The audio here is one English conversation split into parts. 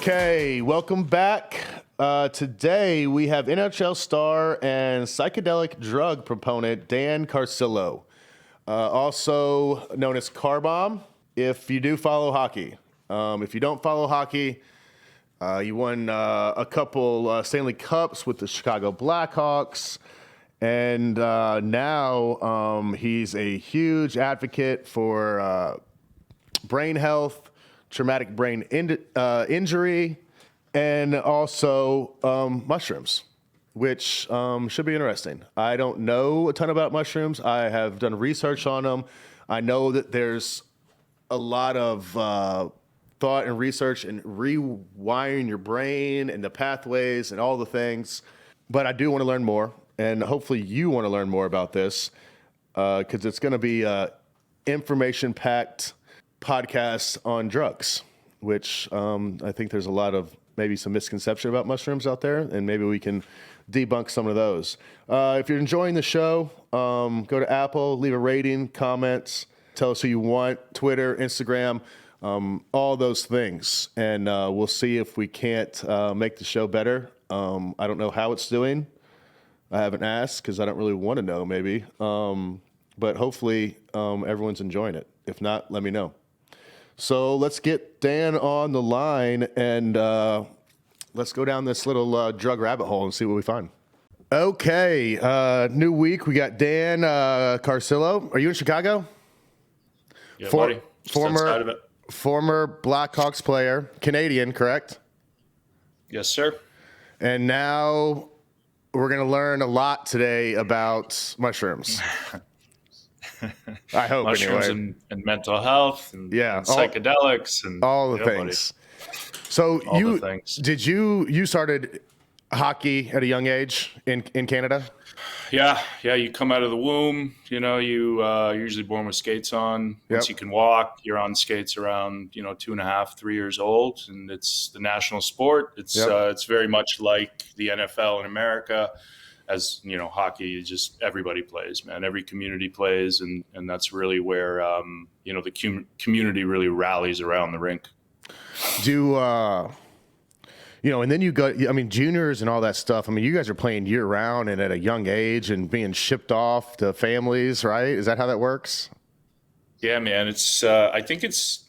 Okay, welcome back. Today we have NHL star and psychedelic drug proponent Dan Carcillo, also known as Carbomb. If you do follow hockey, if you don't follow hockey, you won a couple Stanley Cups with the Chicago Blackhawks, and now he's a huge advocate for brain health, traumatic brain injury, and also mushrooms, which should be interesting. I don't know a ton about mushrooms. I have done research on them. I know that there's a lot of thought and research in rewiring your brain and the pathways and all the things. But I do want to learn more, and hopefully you want to learn more about this because it's going to be an information-packed podcast on drugs, which I think there's a lot of maybe some misconception about mushrooms out there, and maybe we can debunk some of those. If you're enjoying the show, go to Apple, leave a rating, comments, tell us who you want, Twitter, Instagram, all those things, and we'll see if we can't make the show better. I don't know how it's doing. I haven't asked because I don't really want to know, maybe. But hopefully everyone's enjoying it. If not, let me know. So let's get Dan on the line and let's go down this little drug rabbit hole and see what we find. Okay, new week. We got Dan Carcillo. Are you in Chicago? Yeah, buddy. Former Blackhawks player, Canadian, correct? Yes, sir. And now we're going to learn a lot today about mushrooms. I hope mushrooms anyway. And mental health and psychedelics and all the things. So you started hockey at a young age in Canada? Yeah. You come out of the womb, you're usually born with skates on. Once you can walk, you're on skates around, 2.5, 3 years old, and it's the national sport. It's very much like the NFL in America. As hockey is just everybody plays, man. Every community plays, and that's really where the community really rallies around the rink. And then you go. Juniors and all that stuff. You guys are playing year round and at a young age and being shipped off to families, right? Is that how that works? Yeah, man. It's I think it's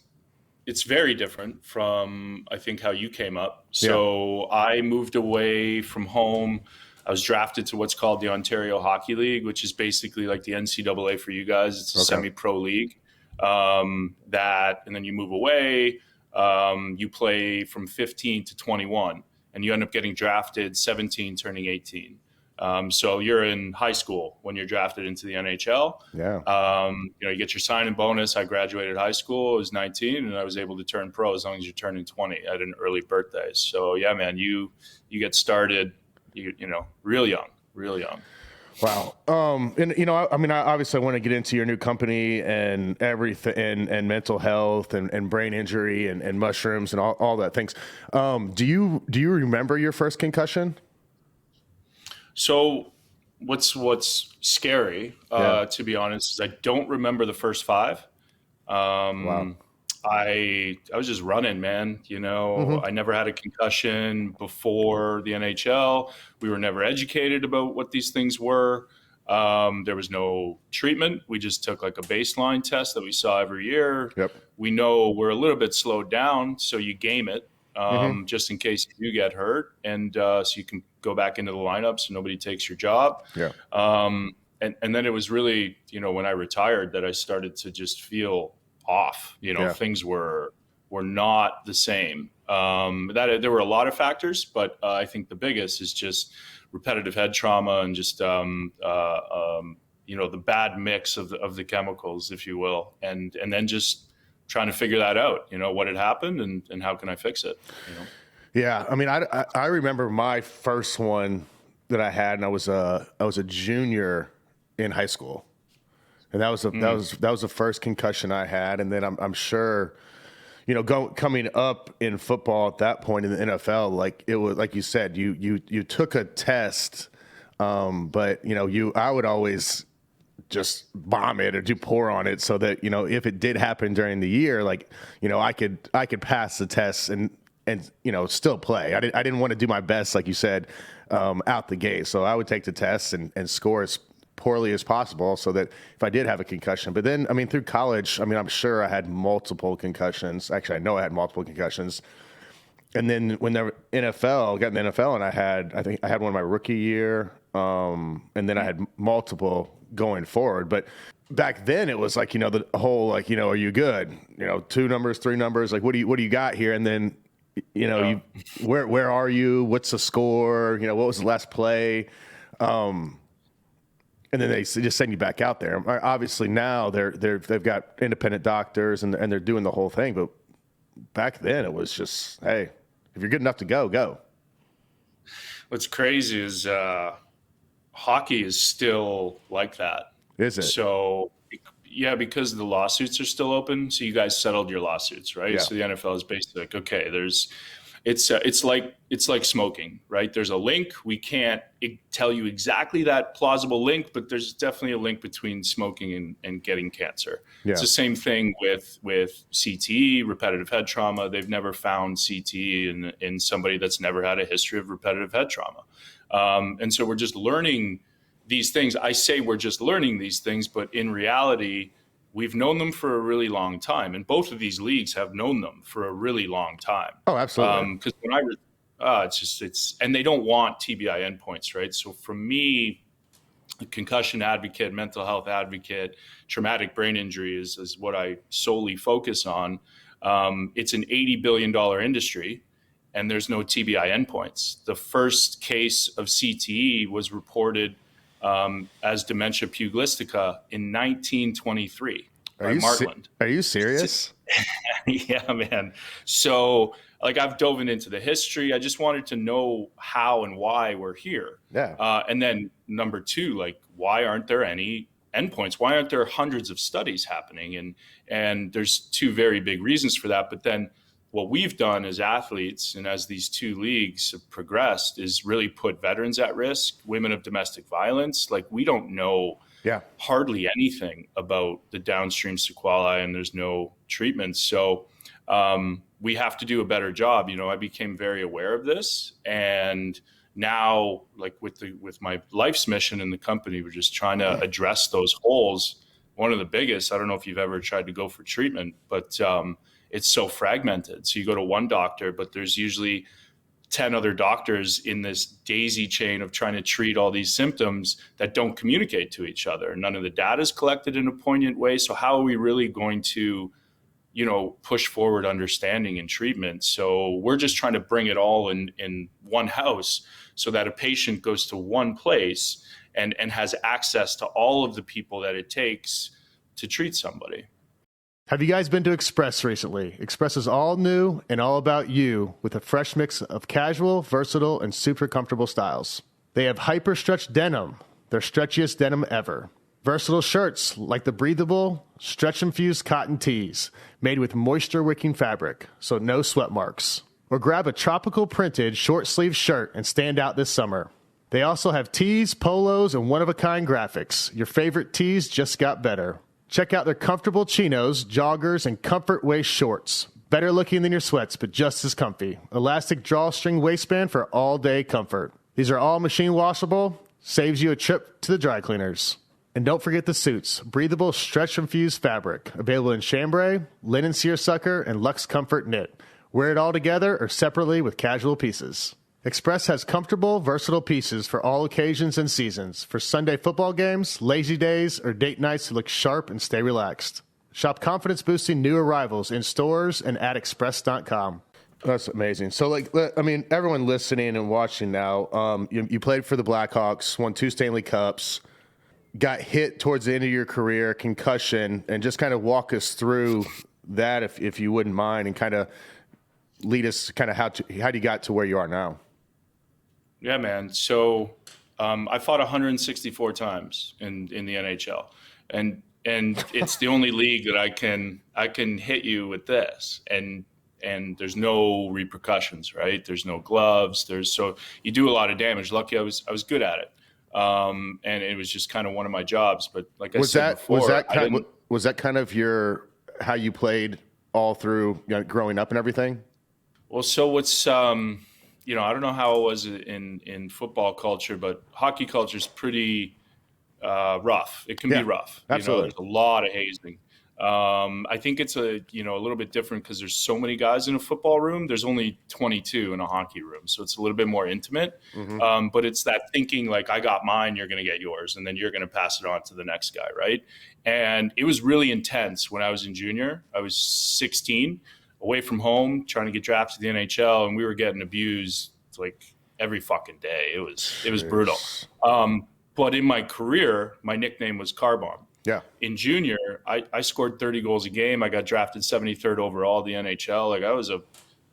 very different from how you came up. So I moved away from home. I was drafted to what's called the Ontario Hockey League, which is basically like the NCAA for you guys. It's a semi-pro league. And then you move away. You play from 15 to 21, and you end up getting drafted 17, turning 18. So you're in high school when you're drafted into the NHL. Yeah. You get your signing bonus. I graduated high school. I was 19, and I was able to turn pro as long as you're turning 20 at an early birthday. So yeah, man, you get started. Real young. Wow. I obviously want to get into your new company and everything and mental health and brain injury and mushrooms and all that things. Do you remember your first concussion? So what's scary, to be honest, is I don't remember the first 5. Wow. I was just running, man. I never had a concussion before the NHL. We were never educated about what these things were. There was no treatment. We just took like a baseline test that we saw every year. Yep. We know we're a little bit slowed down, so you game it just in case you get hurt, and so you can go back into the lineup so nobody takes your job. Yeah. And then it was really, when I retired that I started to just feel off. Things were not the same. That there were a lot of factors, but I think the biggest is just repetitive head trauma and just the bad mix of the chemicals, if you will, and then just trying to figure that out. What had happened and how can I fix it? Yeah, I remember my first one that I had, and I was a junior in high school. And that was the first concussion I had, and then I'm sure, coming up in football at that point in the NFL, like it was like you said, you took a test, but I would always just bomb it or do pour on it so that if it did happen during the year, like I could pass the test and and still play. I didn't want to do my best, like you said, out the gate. So I would take the tests and score as poorly as possible so that if I did have a concussion. But then, through college, I'm sure I had multiple concussions. Actually, I know I had multiple concussions. And then when the NFL, got in the NFL, and I think I had one my rookie year, and then I had multiple going forward. But back then it was like, the whole, like, are you good? 2 numbers, 3 numbers, like, what do you got here? And then, where are you? What's the score? What was the last play? And then they just send you back out there. Obviously now they've got independent doctors and they're doing the whole thing. But back then it was just, hey, if you're good enough to go. What's crazy is hockey is still like that. Is it? So, yeah, because the lawsuits are still open. So you guys settled your lawsuits, right? Yeah. So the NFL is basically like, okay, it's like smoking, right? There's a link. We can't tell you exactly that plausible link, but there's definitely a link between smoking and getting cancer. Yeah. It's the same thing with CTE, repetitive head trauma. They've never found CTE in somebody that's never had a history of repetitive head trauma. And so we're just learning these things. I say we're just learning these things, but in reality, we've known them for a really long time. And both of these leagues have known them for a really long time. Oh, absolutely. Because when and they don't want TBI endpoints, right? So for me, a concussion advocate, mental health advocate, traumatic brain injury is what I solely focus on. It's an $80 billion industry, and there's no TBI endpoints. The first case of CTE was reported as dementia pugilistica in 1923 by Martland. Are you serious? Yeah, man. So, like, I've dove into the history. I just wanted to know how and why we're here. Yeah. And then number 2, like, why aren't there any endpoints? Why aren't there hundreds of studies happening? And there's 2 very big reasons for that. But then what we've done as athletes and as these 2 leagues have progressed is really put veterans at risk, women of domestic violence. Like, we don't know hardly anything about the downstream sequelae, and there's no treatment. So we have to do a better job. I became very aware of this, and now, like, with my life's mission in the company, we're just trying to address those holes. One of the biggest, I don't know if you've ever tried to go for treatment, but it's so fragmented. So you go to one doctor, but there's usually 10 other doctors in this daisy chain of trying to treat all these symptoms that don't communicate to each other. None of the data is collected in a poignant way. So how are we really going to, push forward understanding and treatment? So we're just trying to bring it all in one house so that a patient goes to one place and has access to all of the people that it takes to treat somebody. Have you guys been to Express recently? Express is all new and all about you with a fresh mix of casual, versatile, and super comfortable styles. They have hyper stretch denim, their stretchiest denim ever. Versatile shirts like the breathable, stretch-infused cotton tees made with moisture-wicking fabric, so no sweat marks. Or grab a tropical printed short-sleeve shirt and stand out this summer. They also have tees, polos, and one-of-a-kind graphics. Your favorite tees just got better. Check out their comfortable chinos, joggers, and comfort waist shorts. Better looking than your sweats, but just as comfy. Elastic drawstring waistband for all-day comfort. These are all machine washable, saves you a trip to the dry cleaners. And don't forget the suits. Breathable, stretch-infused fabric. Available in chambray, linen seersucker, and luxe comfort knit. Wear it all together or separately with casual pieces. Express has comfortable, versatile pieces for all occasions and seasons, for Sunday football games, lazy days, or date nights to look sharp and stay relaxed. Shop confidence-boosting new arrivals in stores and at express.com. That's amazing. So, everyone listening and watching now, you played for the Blackhawks, won 2 Stanley Cups, got hit towards the end of your career, concussion, and just kind of walk us through that, if you wouldn't mind, and kind of lead us kind of how you got to where you are now. Yeah, man. So I fought 164 times in the NHL, and it's the only league that I can hit you with this, and there's no repercussions, right? There's no gloves. So you do a lot of damage. Lucky I was good at it, and it was just kind of one of my jobs. But like I said before, was that kind of how you played all through growing up and everything? Well, so what's I don't know how it was in football culture, but hockey culture is pretty rough. It can be Yeah, rough. absolutely. There's a lot of hazing. I think it's a little bit different because there's so many guys in a football room. There's only 22 in a hockey room, so it's a little bit more intimate. Hmm. But it's that thinking like I got mine, you're going to get yours, and then you're going to pass it on to the next guy, right? And it was really intense when I was in junior. I was 16, away from home, trying to get drafted to the NHL, and we were getting abused like every fucking day. It was brutal. Jeez. But in my career, my nickname was Car Bomb. Yeah. In junior, I scored 30 goals a game. I got drafted 73rd overall at the NHL. Like I was a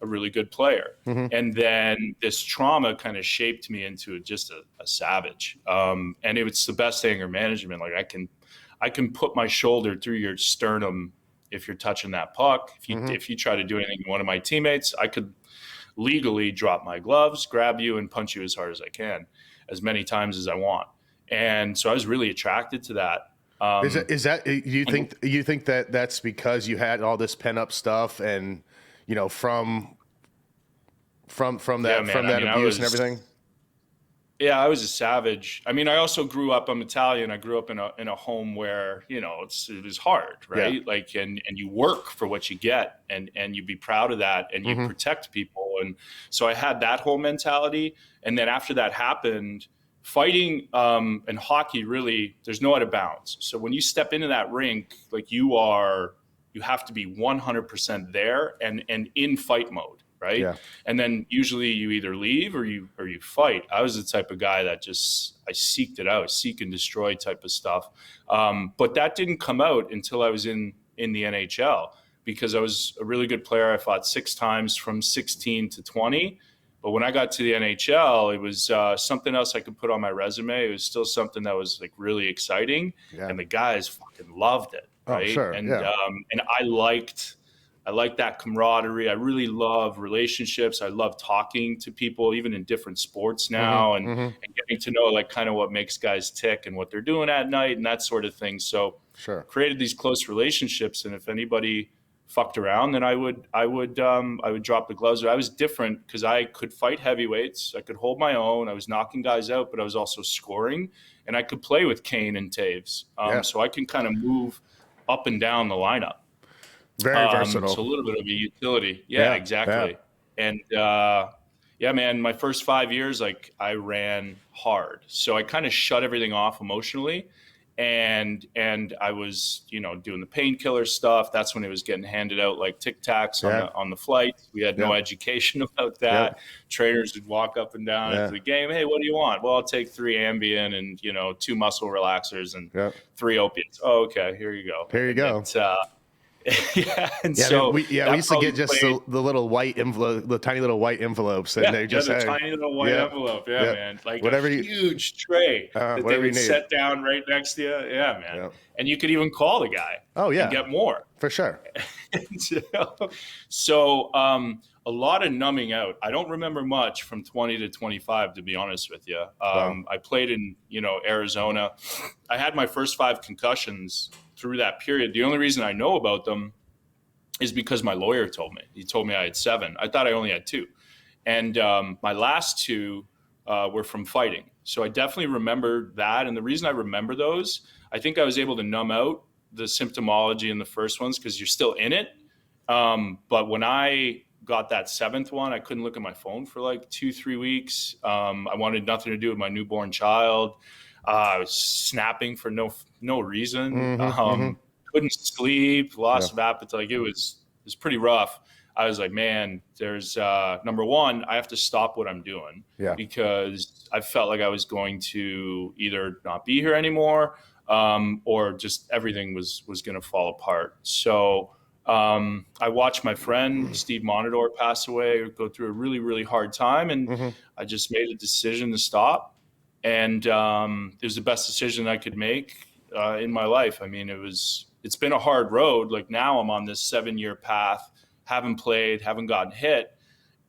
really good player. Hmm. And then this trauma kind of shaped me into just a savage. And it's the best anger management. Like I can put my shoulder through your sternum if you're touching that puck. If you try to do anything to one of my teammates, I could legally drop my gloves, grab you, and punch you as hard as I can, as many times as I want. And so I was really attracted to that. Is that you think that that's because you had all this pent up stuff and from that abuse and everything? Yeah, I was a savage. I mean, I also grew up. I'm Italian. I grew up in a home where it was hard, right? Yeah. Like, and you work for what you get, and you be proud of that, and you protect people. And so I had that whole mentality. And then after that happened, fighting and hockey, really, there's no out of bounds. So when you step into that rink, like you have to be 100% there and in fight mode. Right. Yeah. And then usually you either leave or you fight. I was the type of guy that I seeked it out, seek and destroy type of stuff. But that didn't come out until I was in the NHL, because I was a really good player. I fought 6 times from 16 to 20. But when I got to the NHL, it was something else I could put on my resume. It was still something that was like really exciting. Yeah. And the guys fucking loved it. Right. Oh, sure. And, yeah. And I liked that camaraderie. I really love relationships. I love talking to people, even in different sports now, and getting to know like kind of what makes guys tick and what they're doing at night and that sort of thing. So Sure. created these close relationships. And if anybody fucked around, then I would drop the gloves. I was different because I could fight heavyweights. I could hold my own. I was knocking guys out, but I was also scoring, and I could play with Kane and Taves. So I can kind of move up and down the lineup. Very versatile. So a little bit of a utility. Yeah, exactly. Yeah. And man, my first 5 years, like I ran hard. So I kind of shut everything off emotionally. And I was, doing the painkiller stuff. That's when it was getting handed out like Tic Tacs on the flight. We had no education about that. Trainers would walk up and down into the game. Hey, what do you want? Well, I'll take 3 Ambien and 2 muscle relaxers and 3 opiates. Oh, okay, here you go. Here you go. We used to get just the little white envelope, the tiny little white envelopes, and they just tiny little white envelope, man, like whatever a huge tray that they would set down right next to you, man. And you could even call the guy. And get more for sure. So a lot of numbing out. I don't remember much from 20 to 25, to be honest with you. I played in Arizona. I had my first 5 concussions through that period. The only reason I know about them is because my lawyer told me. He told me I had 7. I thought I only had 2. And my last 2 were from fighting. So I definitely remember that. And the reason I remember those, I think I was able to numb out the symptomology in the first ones because you're still in it. But when I got that 7th one, I couldn't look at my phone for like 2-3 weeks. I wanted nothing to do with my newborn child. I was snapping for no reason. Couldn't sleep, loss of appetite. Like it was pretty rough. I was like, man, there's number one, I have to stop what I'm doing because I felt like I was going to either not be here anymore or just everything was going to fall apart. So I watched my friend Steve Monador pass away, go through a really, really hard time, and I just made a decision to stop. And it was the best decision I could make in my life. I mean, it's been a hard road. Like now I'm on this 7-year path, haven't played, haven't gotten hit,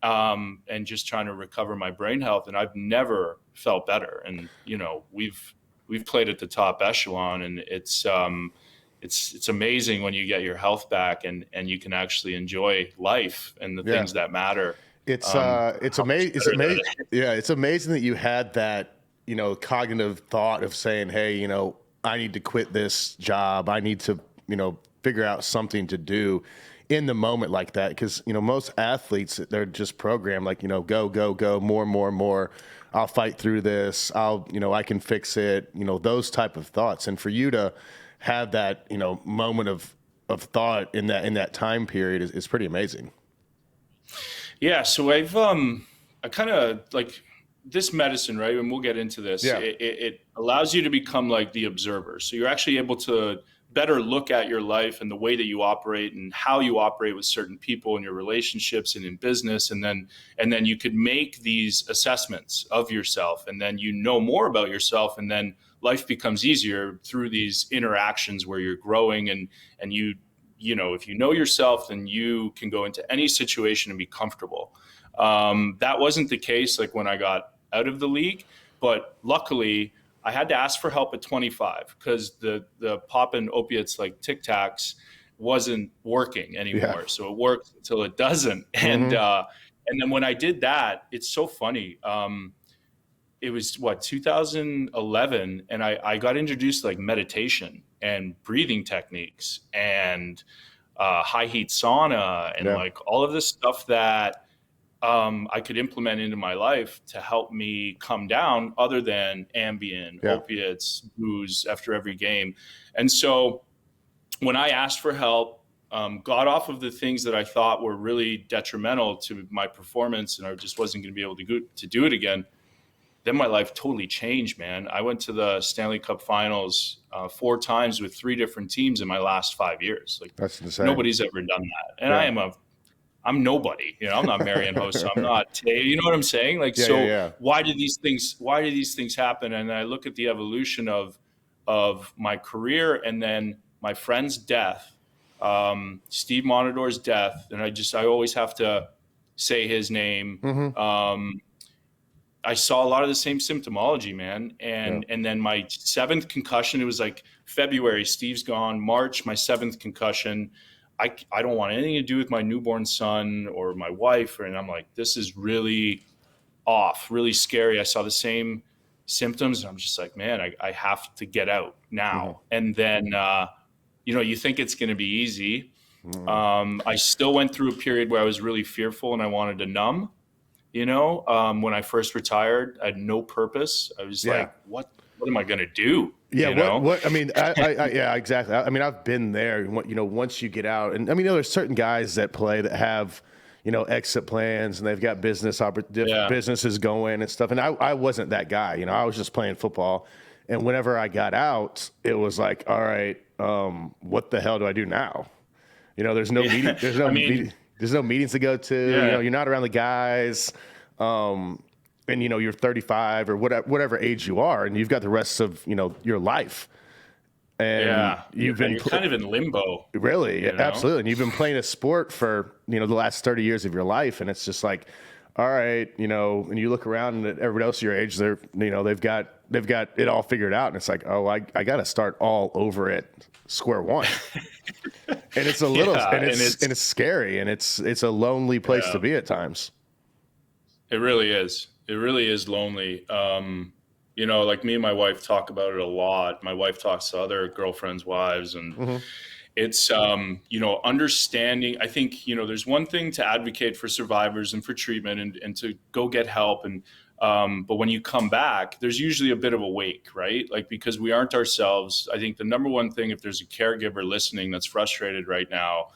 and just trying to recover my brain health. And I've never felt better. And, we've played at the top echelon, and it's it's amazing when you get your health back and you can actually enjoy life and the things that matter. It's How much amazing. It's better that amazing. is. Yeah, it's amazing that you had that, cognitive thought of saying, "Hey, I need to quit this job. I need to, figure out something to do in the moment like that." Because most athletes, they're just programmed like, go, go, go, more, more, more. I'll fight through this. I can fix it. Those type of thoughts. And for you to have that, moment of thought in that time period is pretty amazing. Yeah, so I kind of like this medicine, right? And we'll get into this. Yeah. It allows you to become like the observer. So you're actually able to better look at your life and the way that you operate and how you operate with certain people in your relationships and in business. And then you could make these assessments of yourself, and then you know more about yourself, and then life becomes easier through these interactions where you're growing and if you know yourself, then you can go into any situation and be comfortable. That wasn't the case like when I got out of the league, but luckily I had to ask for help at 25 because the popping opiates like Tic Tacs wasn't working anymore. Yeah. So it works until it doesn't. And then when I did that, it's so funny. It was 2011, and I got introduced to like meditation and breathing techniques and high heat sauna and like all of this stuff that I could implement into my life to help me come down, other than Ambien, opiates, booze after every game. And so when I asked for help, got off of the things that I thought were really detrimental to my performance, and I just wasn't going to be able to do it again, then my life totally changed, man. I went to the Stanley Cup Finals 4 times with 3 different teams in my last 5 years. Like, that's insane. Nobody's ever done that, and I'm nobody. I'm not Marian Hossa. I'm not. You know what I'm saying? Like, why did these things happen? And I look at the evolution of my career, and then my friend's death, Steve Monador's death, and I always have to say his name. I saw a lot of the same symptomology, man. And then my 7th concussion, it was like February, Steve's gone. March, my 7th concussion. I don't want anything to do with my newborn son or my wife. And I'm like, this is really off, really scary. I saw the same symptoms, and I'm just like, man, I have to get out now. And then, you think it's going to be easy. I still went through a period where I was really fearful and I wanted to numb. When I first retired, I had no purpose. I was like, what am I going to do? Yeah. What, I mean, yeah, exactly. I mean, I've been there, once you get out, and I mean, there's certain guys that play that have, exit plans, and they've got businesses going and stuff. And I wasn't that guy, I was just playing football. And whenever I got out, it was like, all right, what the hell do I do now? There's no meeting. There's no meetings to go to. You're not around the guys, and you're 35 or whatever age you are, and you've got the rest of your life. And you're kind of in limbo. Really, absolutely. And you've been playing a sport for the last 30 years of your life, and it's just like, all right, and you look around and at everybody else your age, they've got it all figured out, and it's like, oh, I got to start all over at square one. And it's a little, and it's scary, and it's a lonely place to be at times. It really is. It really is lonely. Like me and my wife talk about it a lot. My wife talks to other girlfriends' wives, and it's, understanding. I think, there's one thing to advocate for survivors and for treatment and to go get help. But when you come back, there's usually a bit of a wake, right? Like, because we aren't ourselves. I think the number one thing, if there's a caregiver listening that's frustrated right now,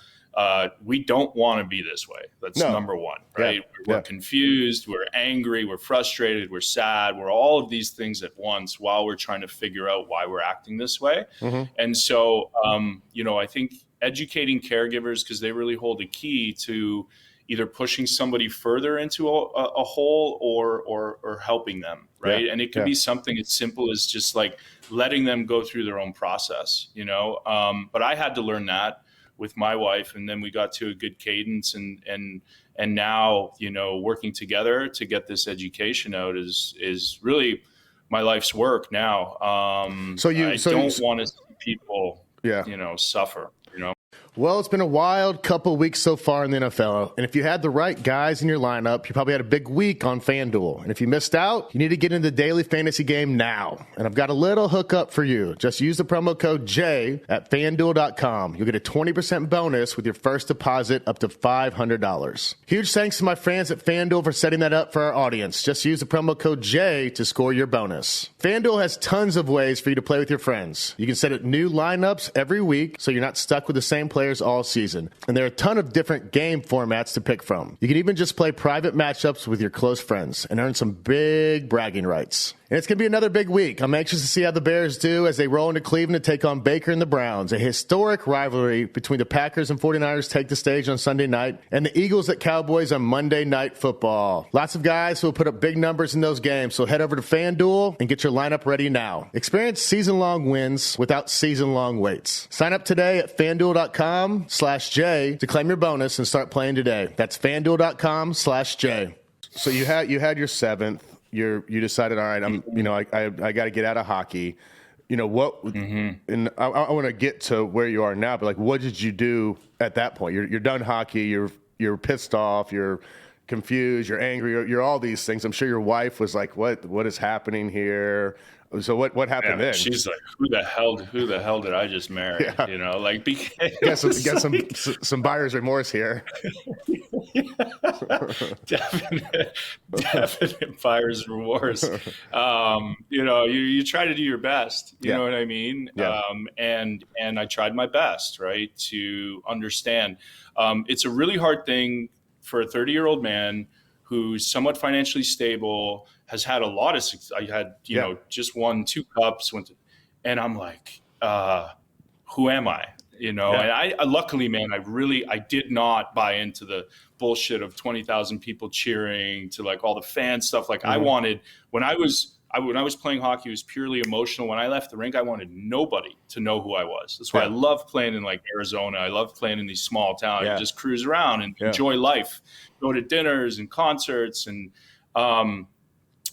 we don't want to be this way. That's number one, right? We're confused, we're angry, we're frustrated, we're sad, we're all of these things at once while we're trying to figure out why we're acting this way. And so, I think educating caregivers, because they really hold a key to either pushing somebody further into a hole or helping them, right? And it could be something as simple as just like letting them go through their own process, But I had to learn that with my wife, and then we got to a good cadence, and now, working together to get this education out is really my life's work now. I don't want to see people Yeah. suffer. Well, it's been a wild couple weeks so far in the NFL, and if you had the right guys in your lineup, you probably had a big week on FanDuel. And if you missed out, you need to get into the daily fantasy game now. And I've got a little hookup for you. Just use the promo code J at FanDuel.com. You'll get a 20% bonus with your first deposit up to $500. Huge thanks to my friends at FanDuel for setting that up for our audience. Just use the promo code J to score your bonus. FanDuel has tons of ways for you to play with your friends. You can set up new lineups every week so you're not stuck with the same players all season. And there are a ton of different game formats to pick from. You can even just play private matchups with your close friends and earn some big bragging rights. And it's going to be another big week. I'm anxious to see how the Bears do as they roll into Cleveland to take on Baker and the Browns. A historic rivalry between the Packers and 49ers take the stage on Sunday night, and the Eagles at Cowboys on Monday Night Football. Lots of guys who will put up big numbers in those games, so head over to FanDuel and get your lineup ready now. Experience season-long wins without season-long waits. Sign up today at FanDuel.com/J to claim your bonus and start playing today. That's FanDuel.com/J. So you had your seventh. You decided, all right, I got to get out of hockey. What? And I want to get to where you are now, but like, what did you do at that point? You're done hockey. You're pissed off. You're confused. You're angry. You're all these things. I'm sure your wife was like, what is happening here? So what happened then? She's like, who the hell did I just marry? Yeah. Got some buyer's remorse here. Definite buyer's remorse. You try to do your best. You know what I mean? Yeah. And I tried my best, right, to understand. It's a really hard thing for a 30-year-old man who's somewhat financially stable, has had a lot of success. I had, just won 2 cups, and I'm like, who am I? And I luckily, man, I did not buy into the bullshit of 20,000 people cheering to like all the fan stuff. Like I wanted, when I was playing hockey, it was purely emotional. When I left the rink, I wanted nobody to know who I was. That's why I love playing in like Arizona. I love playing in these small towns. You just cruise around and enjoy life, go to dinners and concerts. And,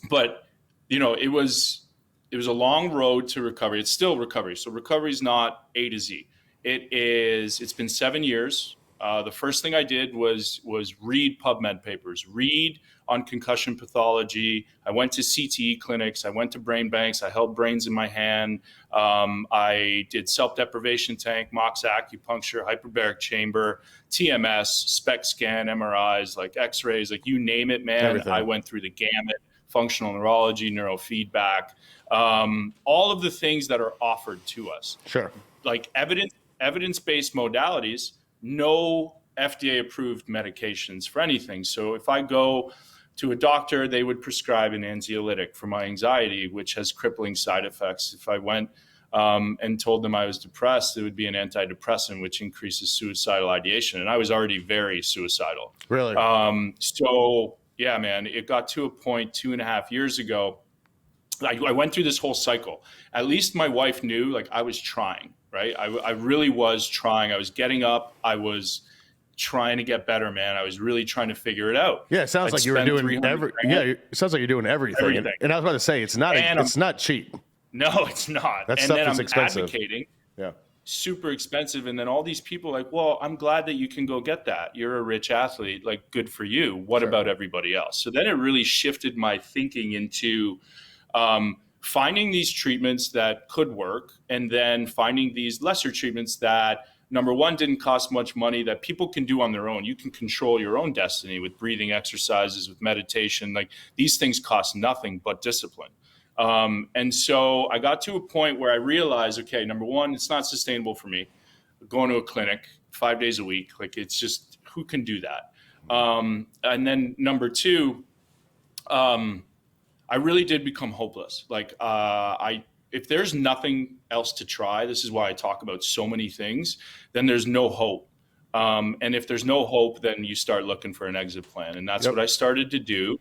but it was a long road to recovery. It's still recovery. So recovery is not A to Z. It's been 7 years. The first thing I did was read PubMed papers, read on concussion pathology. I went to CTE clinics. I went to brain banks. I held brains in my hand. I did self-deprivation tank, Mox acupuncture, hyperbaric chamber, TMS, SPECT scan, MRIs, like x-rays, like you name it, man. Everything. I went through the gamut, functional neurology, neurofeedback, all of the things that are offered to us. Sure. Like evidence-based modalities, no FDA-approved medications for anything. So if I go to a doctor, they would prescribe an anxiolytic for my anxiety, which has crippling side effects. If I went and told them I was depressed, it would be an antidepressant, which increases suicidal ideation. And I was already very suicidal. Really? So, yeah, man, it got to a point 2.5 years ago. I went through this whole cycle. At least my wife knew, like, I was trying, right? I really was trying. I was getting up. I was trying to get better, man. I was really trying to figure it out. Yeah, it sounds like you were doing it sounds like you're doing everything. And I was about to say, it's not cheap. No, it's not. That stuff is expensive. Advocating. Yeah. Super expensive. And then all these people are like, well, I'm glad that you can go get that. You're a rich athlete. Like, good for you. What about everybody else? So then it really shifted my thinking into finding these treatments that could work, and then finding these lesser treatments that, number one, didn't cost much money, that people can do on their own. You can control your own destiny with breathing exercises, with meditation. Like, these things cost nothing but discipline. And so I got to a point where I realized, okay, number one, it's not sustainable for me going to a clinic 5 days a week. Like, it's just, who can do that? And then number two, I really did become hopeless. Like, if there's nothing else to try, this is why I talk about so many things, then there's no hope. And if there's no hope, then you start looking for an exit plan. And that's what I started to do.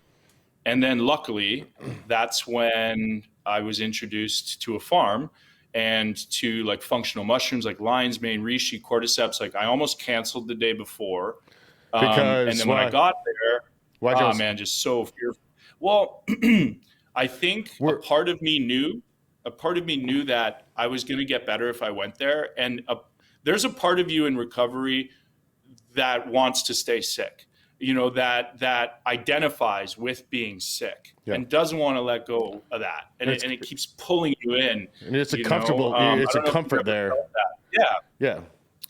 And then luckily, that's when I was introduced to a farm and to like functional mushrooms, like lion's mane, reishi, cordyceps. Like, I almost canceled the day before. Because and then when I got there, man, just so fearful. Well, I think a part of me knew a part of me knew that I was going to get better if I went there. And there's a part of you in recovery that wants to stay sick, that identifies with being sick and doesn't want to let go of that. And it keeps pulling you in. And it's a comfortable, it's a comfort there. Yeah.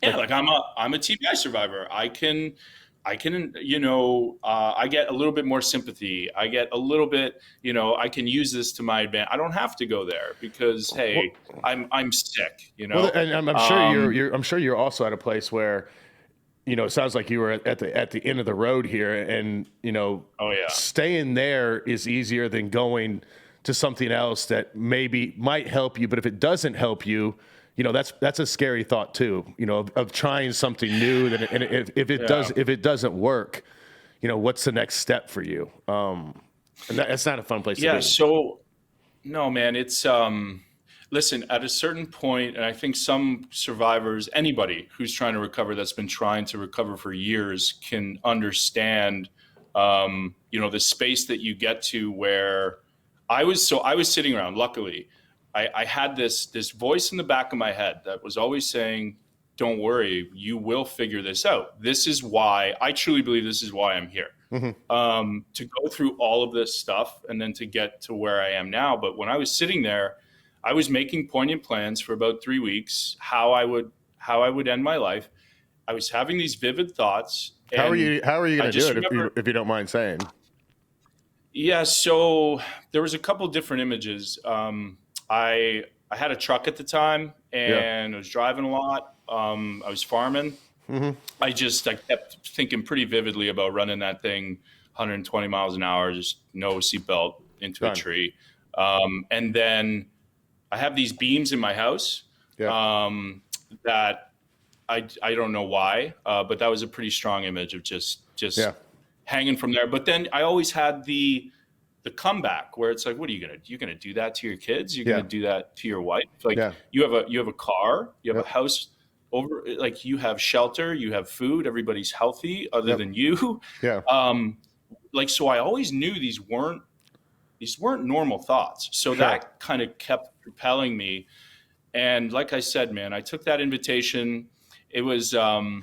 Yeah. Like I'm a TBI survivor. I get a little bit more sympathy. I get a little bit, I can use this to my advantage. I don't have to go there because, hey, I'm sick, Well, and I'm sure you're also at a place where, it sounds like you were at the end of the road here, and staying there is easier than going to something else that maybe might help you, but if it doesn't help you, that's a scary thought too. Of trying something new, and if it doesn't work, what's the next step for you? And that's not a fun place to be. Yeah. So, no, man, it's listen, at a certain point, and I think some survivors, anybody who's trying to recover, that's been trying to recover for years, can understand, the space that you get to where I was sitting around, luckily, I had this voice in the back of my head that was always saying, don't worry, you will figure this out. This is why, I truly believe this is why I'm here. Mm-hmm. To go through all of this stuff and then to get to where I am now. But when I was sitting there, I was making poignant plans for about 3 weeks, how I would end my life. I was having these vivid thoughts. How are you going to do it if you don't mind saying? Yeah, so there was a couple different images. I had a truck at the time, and I was driving a lot. I was farming. Mm-hmm. I kept thinking pretty vividly about running that thing 120 miles an hour, just no seatbelt into a tree. And then I have these beams in my house that I don't know why, but that was a pretty strong image of just hanging from there. But then I always had the comeback where it's like, what are you gonna do? You're gonna do that to your kids? You're gonna do that to your wife? Like you have a car, you have a house over, like you have shelter, you have food, everybody's healthy other than you. Yeah. So I always knew these weren't normal thoughts. So that kind of kept propelling me. And like I said, man, I took that invitation. It was it from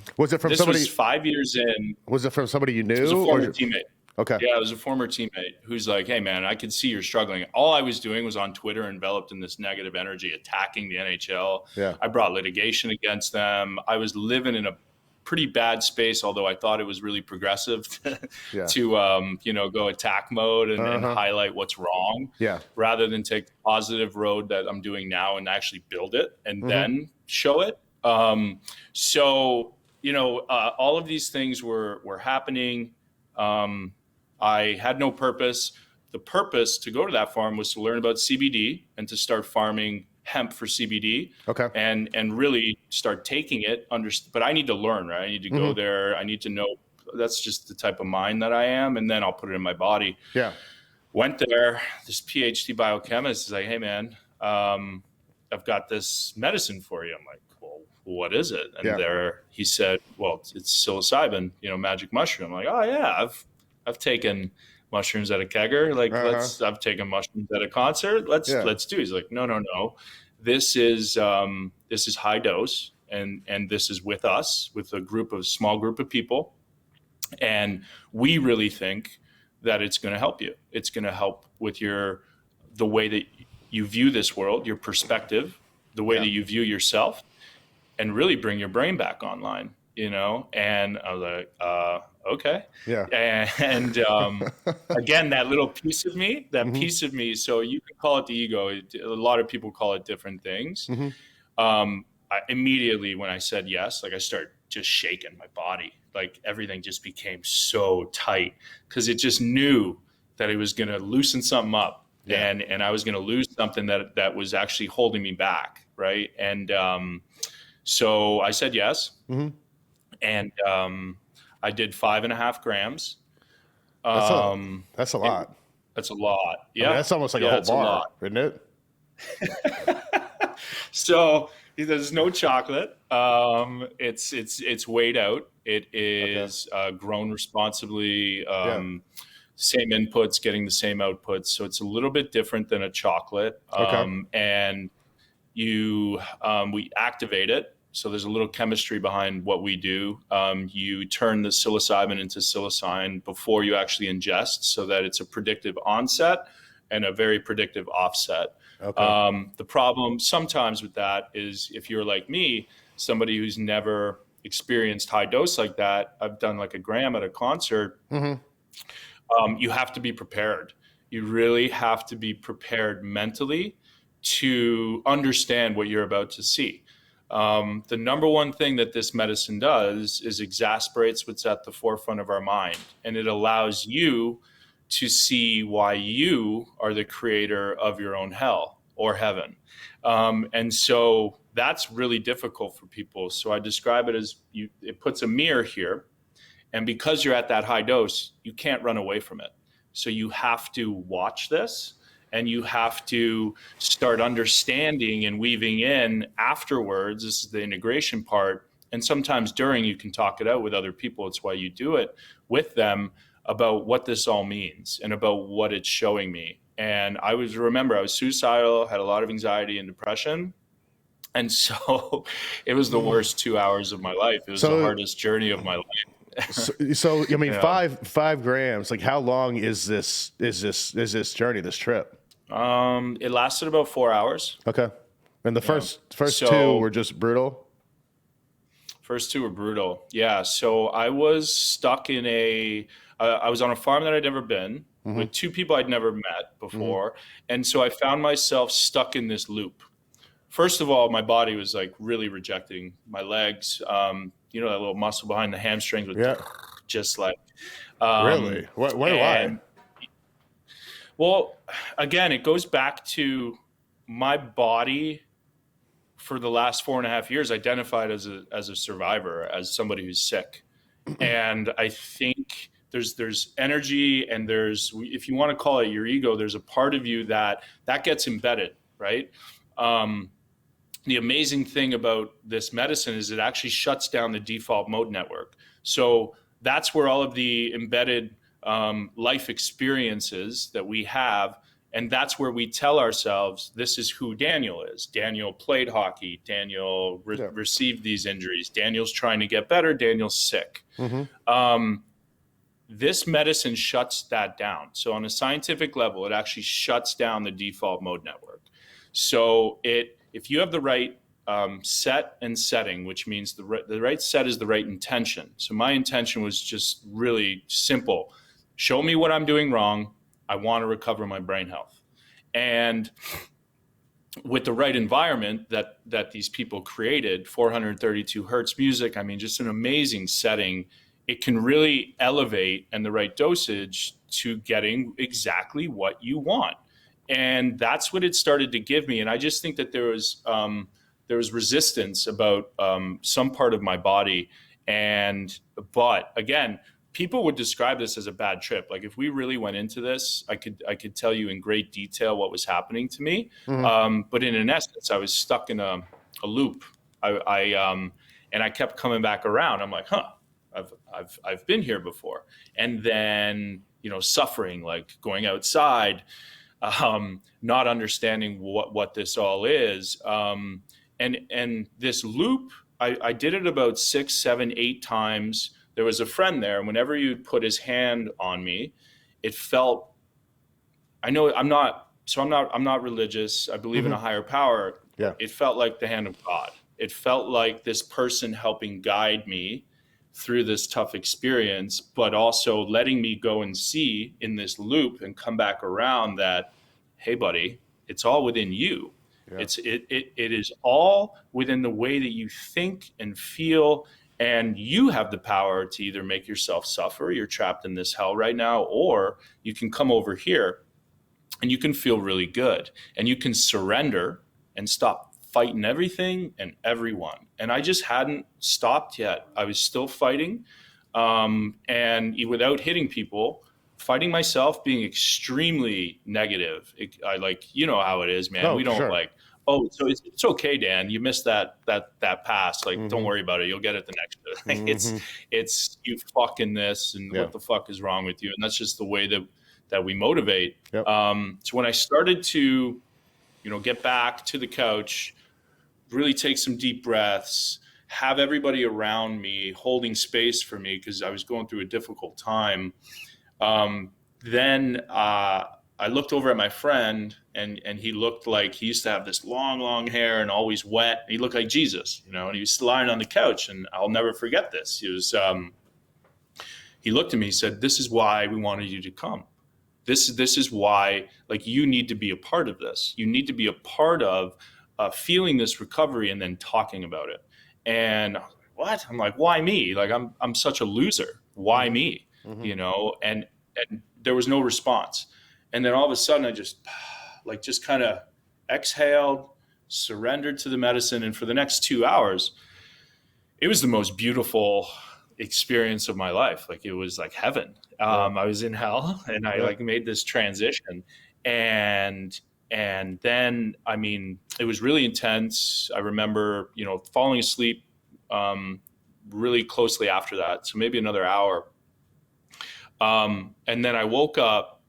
somebody? Was 5 years in. Was it from somebody you knew? It was a former teammate. Okay. Yeah, it was a former teammate who's like, hey, man, I could see you're struggling. All I was doing was on Twitter, enveloped in this negative energy, attacking the NHL. Yeah. I brought litigation against them. I was living in a pretty bad space, although I thought it was really progressive to go attack mode and highlight what's wrong rather than take the positive road that I'm doing now and actually build it and then show it. All of these things were happening. I had no purpose. The purpose to go to that farm was to learn about CBD and to start farming hemp for CBD. Okay. And really start taking it. But I need to learn, right? I need to go there. I need to know. That's just the type of mind that I am. And then I'll put it in my body. Yeah. Went there. This PhD biochemist is like, hey, man, I've got this medicine for you. I'm like, well, what is it? And he said, well, it's psilocybin, magic mushroom. I'm like, oh yeah, I've taken mushrooms at a kegger. Like I've taken mushrooms at a concert. Let's do it. He's like, no. This is high dose. And this is with us, with a small group of people. And we really think that it's going to help you. It's going to help with the way that you view this world, your perspective, the way that you view yourself, and really bring your brain back online, And I was like, okay. Yeah. And again, that little piece of me, piece of me, so you can call it the ego. A lot of people call it different things. I immediately, when I said yes, I started just shaking my body. Everything just became so tight because it just knew that it was going to loosen something up. Yeah. And I was going to lose something that was actually holding me back. Right. And so I said yes. And I did 5.5 grams. That's a lot. That's a lot. Yeah. That's almost like a whole bar, isn't it? So there's no chocolate. It's weighed out. It is grown responsibly. same inputs, getting the same outputs. So it's a little bit different than a chocolate. Okay. And we activate it. So there's a little chemistry behind what we do. You turn the psilocybin into psilocybin before you actually ingest, so that it's a predictive onset and a very predictive offset. Okay. The problem sometimes with that is, if you're like me, somebody who's never experienced high dose like that, I've done like a gram at a concert. You have to be prepared. You really have to be prepared mentally to understand what you're about to see. The number one thing that this medicine does is exasperates what's at the forefront of our mind, and it allows you to see why you are the creator of your own hell or heaven. And so that's really difficult for people. So I describe it as it puts a mirror here. And because you're at that high dose, you can't run away from it. So you have to watch this, and you have to start understanding and weaving in afterwards. This is the integration part. And sometimes during, you can talk it out with other people. It's why you do it with them, about what this all means and about what it's showing me. And I was suicidal, had a lot of anxiety and depression. And so it was the worst 2 hours of my life. It was the hardest journey of my life. So I mean, Yeah. 5 grams. Like, how long is this journey, this trip? It lasted about 4 hours. Okay. And the first So- two were just brutal. First two were brutal. Yeah. So I was stuck in I was on a farm that I'd never been with two people I'd never met before. And so I found myself stuck in this loop. First of all, my body was like really rejecting my legs. You know, that little muscle behind the hamstrings would just like, Really? Why? Well, again, it goes back to my body for the last 4.5 years identified as a survivor, as somebody who's sick. And I think there's energy, and there's, if you want to call it your ego, there's a part of you that gets embedded, right? The amazing thing about this medicine is it actually shuts down the default mode network. So that's where all of the embedded life experiences that we have, and that's where we tell ourselves, this is who Daniel is. Daniel played hockey. Daniel received these injuries. Daniel's trying to get better. Daniel's sick. This medicine shuts that down. So on a scientific level, it actually shuts down the default mode network. So if you have the right set and setting, which means the right set is the right intention. So my intention was just really simple. Show me what I'm doing wrong. I want to recover my brain health. And with the right environment that these people created, 432 hertz music, I mean, just an amazing setting, it can really elevate, and the right dosage to getting exactly what you want. And that's what it started to give me. And I just think that there was resistance about some part of my body. But again, people would describe this as a bad trip. Like, if we really went into this, I could tell you in great detail what was happening to me. But in essence, I was stuck in a loop. And I kept coming back around. I'm like, I've been here before. And then, suffering, like going outside, not understanding what this all is. And this loop, I did it about 6, 7, 8 times. There was a friend there, and whenever you'd put his hand on me, it felt, I'm not religious. I believe in a higher power. Yeah. It felt like the hand of God. It felt like this person helping guide me through this tough experience, but also letting me go and see in this loop and come back around that, hey buddy, it's all within you. Yeah. It is all within the way that you think and feel, and you have the power to either make yourself suffer, you're trapped in this hell right now, or you can come over here and you can feel really good, and you can surrender and stop fighting everything and everyone. And I just hadn't stopped yet. I was still fighting, and without hitting people, fighting myself, being extremely negative. I how it is, man. We don't oh, so it's okay, Dan. You missed that pass. Like, don't worry about it. You'll get it the next day. Like, it's you fucking this, and Yeah. what the fuck is wrong with you? And that's just the way that we motivate. Yep. So when I started to, get back to the couch, really take some deep breaths, have everybody around me holding space for me because I was going through a difficult time. Then I looked over at my friend, and he looked like he used to have this long hair and always wet. He looked like Jesus, and he was lying on the couch, and I'll never forget this. He looked at me, he said, "This is why we wanted you to come. This is why, like, you need to be a part of this. You need to be a part of feeling this recovery and then talking about it." And what? I'm like, why me? Like, I'm such a loser. Why me? And there was no response. And then all of a sudden I just kind of exhaled, surrendered to the medicine. And for the next 2 hours, it was the most beautiful experience of my life. Like, it was like heaven. I was in hell, and I made this transition. And then, I mean, it was really intense. I remember, falling asleep really closely after that. So maybe another hour. And then I woke up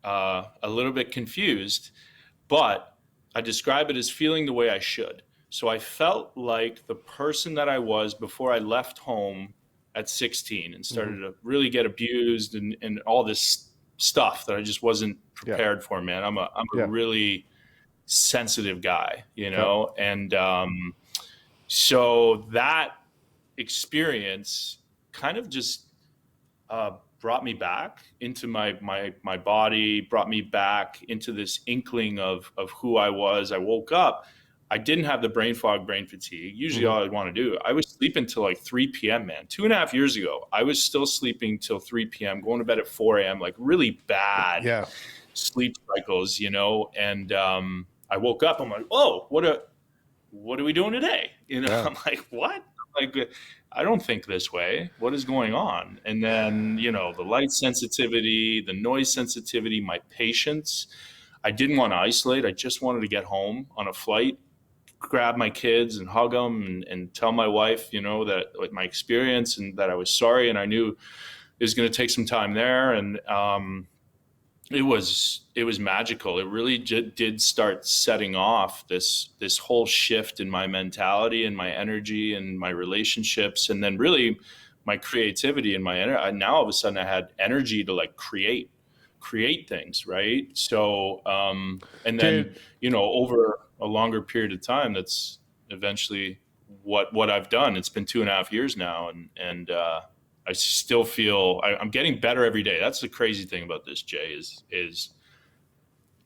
a little bit confused, but I describe it as feeling the way I should. So I felt like the person that I was before I left home at 16 and started to really get abused and all this stuff that I just wasn't prepared for, man. I'm a really sensitive guy, and so that experience kind of just brought me back into my body, brought me back into this inkling of who I was. I woke up. I didn't have the brain fog, brain fatigue. Usually all I want to do, I was sleeping till like 3 p.m., man. 2.5 years ago, I was still sleeping till 3 p.m., going to bed at 4 a.m., like really bad sleep cycles, and I woke up, I'm like, oh, what are we doing today? I'm like, what? Like, I don't think this way. What is going on? And then, the light sensitivity, the noise sensitivity, my patience. I didn't want to isolate. I just wanted to get home on a flight, grab my kids and hug them and tell my wife, that like my experience and that I was sorry. And I knew it was going to take some time there. And it was magical. It really did start setting off this whole shift in my mentality and my energy and my relationships, and then really my creativity and my energy. Now all of a sudden I had energy to like create things, right? So and then over a longer period of time, that's eventually what I've done. It's been 2.5 years now, and I still feel I'm getting better every day. That's the crazy thing about this, Jay, is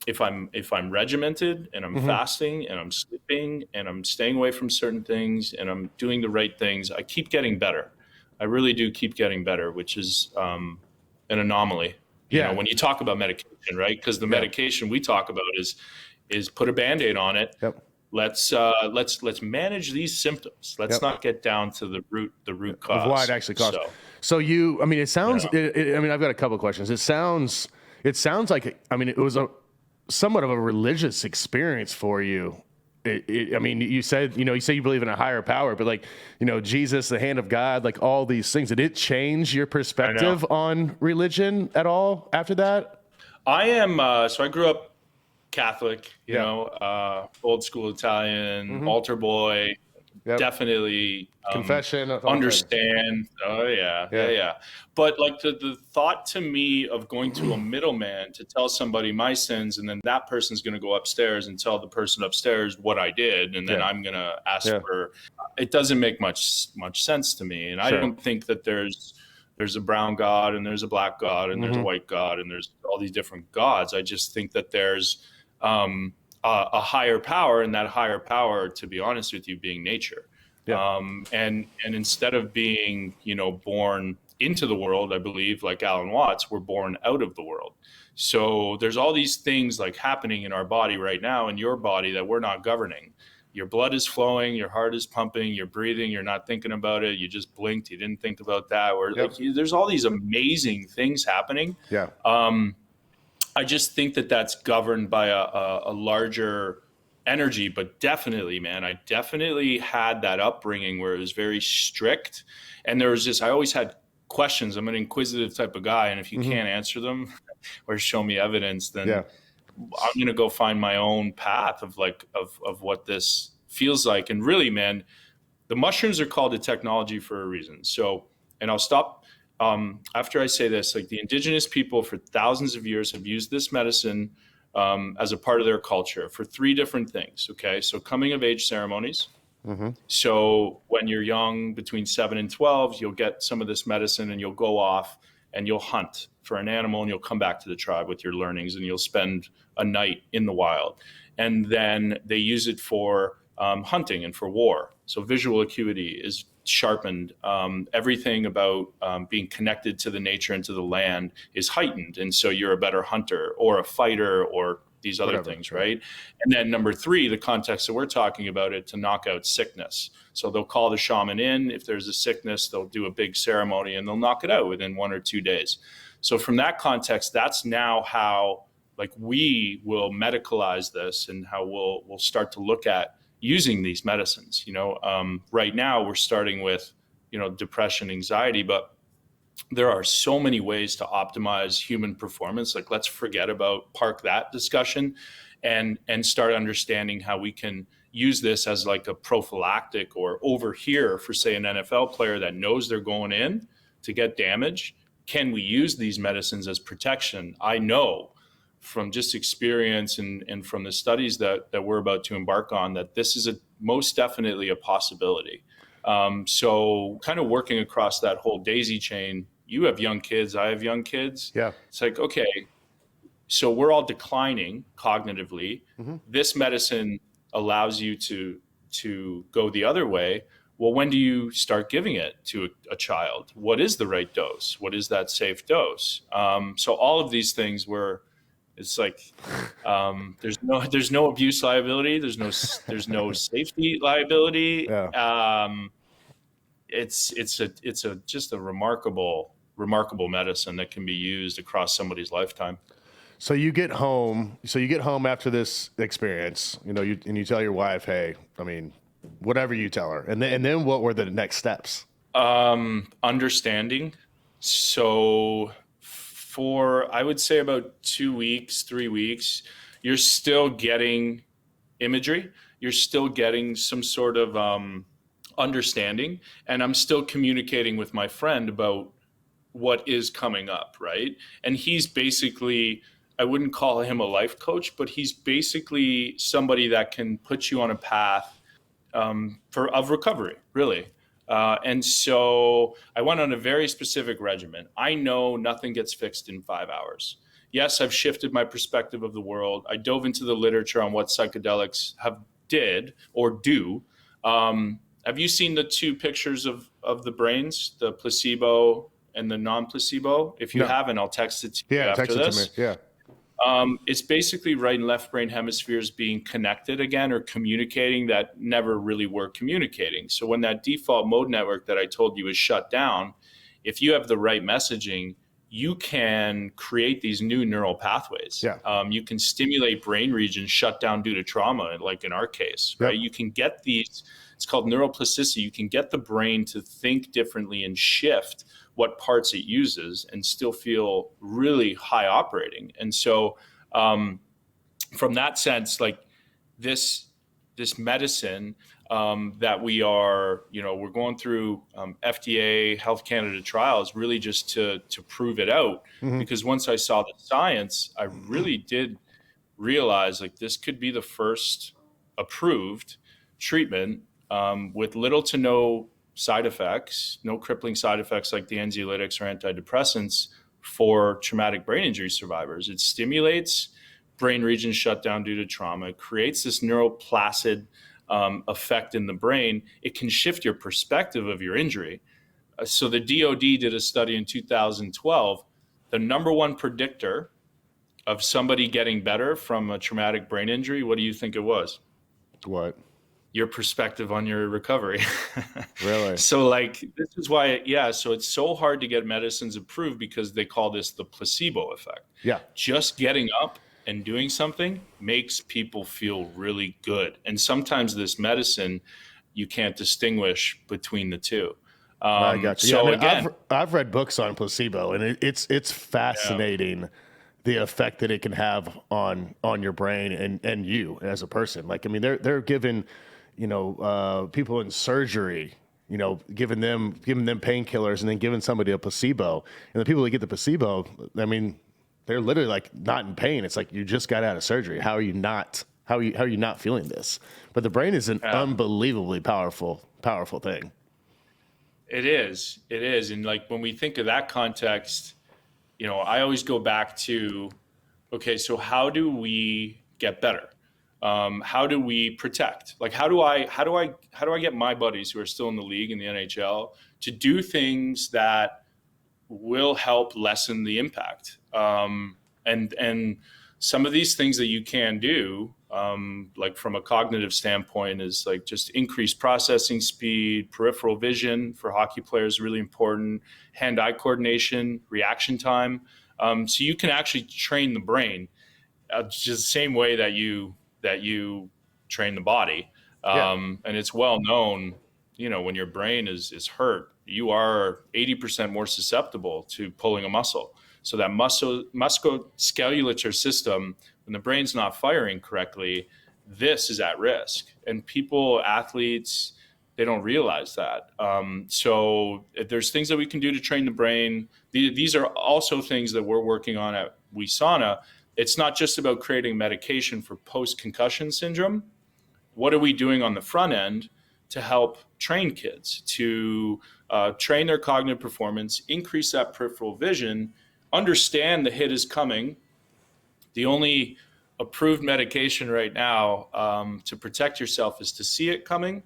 if I'm regimented and I'm fasting and I'm sleeping and I'm staying away from certain things and I'm doing the right things, I keep getting better. I really do keep getting better, which is an anomaly. You know, when you talk about medication, right? Because the medication we talk about is put a Band-Aid on it. Yep. Let's manage these symptoms. Let's not get down to the root cause of why it actually caused. So it sounds. I've got a couple of questions. It sounds like it was somewhat of a religious experience for you. You said you believe in a higher power, but Jesus, the hand of God, like all these things. Did it change your perspective on religion at all after that? I am. So I grew up Catholic, old school Italian, altar boy, definitely confession, understand. Oh yeah. But like the thought to me of going to a middleman to tell somebody my sins, and then that person's going to go upstairs and tell the person upstairs what I did, and then I'm going to ask for. It doesn't make much sense to me, and I don't think that there's a brown God and there's a black God and there's a white God and there's all these different gods. I just think that there's a higher power, and that higher power, to be honest with you, being nature. And instead of being, born into the world, I believe, like Alan Watts, we're born out of the world. So there's all these things like happening in our body right now, in your body, that we're not governing. Your blood is flowing, your heart is pumping, you're breathing, you're not thinking about it, you just blinked, you didn't think about that. There's all these amazing things happening. I just think that that's governed by a larger energy, but definitely, man, I definitely had that upbringing where it was very strict. And there was just, I always had questions. I'm an inquisitive type of guy. And if you can't answer them or show me evidence, then I'm going to go find my own path of of what this feels like. And really, man, the mushrooms are called a technology for a reason. So, and I'll stop after I say this, like the indigenous people for thousands of years have used this medicine as a part of their culture for 3 different things. Okay. So coming of age ceremonies. So when you're young, between 7 and 12, you'll get some of this medicine and you'll go off and you'll hunt for an animal and you'll come back to the tribe with your learnings and you'll spend a night in the wild. And then they use it for hunting and for war. So visual acuity is sharpened. Everything about being connected to the nature and to the land is heightened. And so you're a better hunter or a fighter or these other things, right? And then number 3, the context that we're talking about it, to knock out sickness. So they'll call the shaman in. If there's a sickness, they'll do a big ceremony and they'll knock it out within 1 or 2 days. So from that context, that's now how like we will medicalize this and how we'll start to look at using these medicines. Right now we're starting with, depression, anxiety, but there are so many ways to optimize human performance. Like, let's park that discussion and start understanding how we can use this as like a prophylactic, or over here for, say, an NFL player that knows they're going in to get damage. Can we use these medicines as protection? I know from just experience and from the studies that we're about to embark on that this is most definitely a possibility. So kind of working across that whole daisy chain, you have young kids, I have young kids. Yeah. It's like, okay, so we're all declining cognitively. This medicine allows you to go the other way. Well, when do you start giving it to a child? What is the right dose? What is that safe dose? So all of these things it's like there's no abuse liability. There's no safety liability. Yeah. It's just a remarkable medicine that can be used across somebody's lifetime. So you get home after this experience, and you tell your wife, hey, whatever you tell her. And then what were the next steps? Understanding. So for, I would say, about 2 weeks, 3 weeks, you're still getting imagery. You're still getting some sort of understanding. And I'm still communicating with my friend about what is coming up, right? And he's basically, I wouldn't call him a life coach, but he's basically somebody that can put you on a path of recovery, really. And so I went on a very specific regimen. I know nothing gets fixed in 5 hours. Yes, I've shifted my perspective of the world. I dove into the literature on what psychedelics did or do. Have you seen the 2 pictures of the brains, the placebo and the non-placebo? If you haven't, I'll text it to you after this. Text it to me. Yeah. It's basically right and left brain hemispheres being connected again, or communicating that never really were communicating. So when that default mode network that I told you is shut down, if you have the right messaging, you can create these new neural pathways. Yeah. You can stimulate brain regions shut down due to trauma, like in our case, right? Yep. You can get these, it's called neuroplasticity. You can get the brain to think differently and shift what parts it uses and still feel really high operating. And so from that sense, like this medicine that we are, we're going through FDA, Health Canada trials, really just to prove it out. Because once I saw the science, I really did realize like this could be the first approved treatment with little to no side effects, no crippling side effects like the anxiolytics or antidepressants for traumatic brain injury survivors. It stimulates brain regions shut down due to trauma. It creates this neuroplacid effect in the brain. It can shift your perspective of your injury. So the DOD did a study in 2012. The number one predictor of somebody getting better from a traumatic brain injury, what do you think it was? What? Your perspective on your recovery. Really? So like, this is why, so it's so hard to get medicines approved because they call this the placebo effect. Yeah. Just getting up and doing something makes people feel really good. And sometimes this medicine, you can't distinguish between the two. I got you. Yeah, I So mean, again, I've read books on placebo, and it's yeah, fascinating the effect that it can have on your brain and you as a person. Like, I mean, they're giving, people in surgery, giving them painkillers and then giving somebody a placebo, and the people that get the placebo, I mean, they're literally like not in pain. It's like you just got out of surgery. How are you not? How are you not feeling this? But the brain is an yeah. unbelievably powerful thing. It is. It is. And like when we think of that context, I always go back to, okay, so how do we get better? How do we protect? Like, how do I get my buddies who are still in the league in the NHL to do things that will help lessen the impact? And some of these things that you can do, like from a cognitive standpoint, is like just increased processing speed, peripheral vision for hockey players, really important, hand-eye coordination, reaction time. So you can actually train the brain just the same way that you train the body. Yeah. And it's well known, when your brain is hurt, you are 80% more susceptible to pulling a muscle. So that musculoskeletal system, when the brain's not firing correctly, this is at risk. And people, athletes, they don't realize that. So if there's things that we can do to train the brain. These are also things that we're working on at Wesana. It's not just about creating medication for post-concussion syndrome. What are we doing on the front end to help train kids, to train their cognitive performance, increase that peripheral vision, understand the hit is coming? The only approved medication right now to protect yourself is to see it coming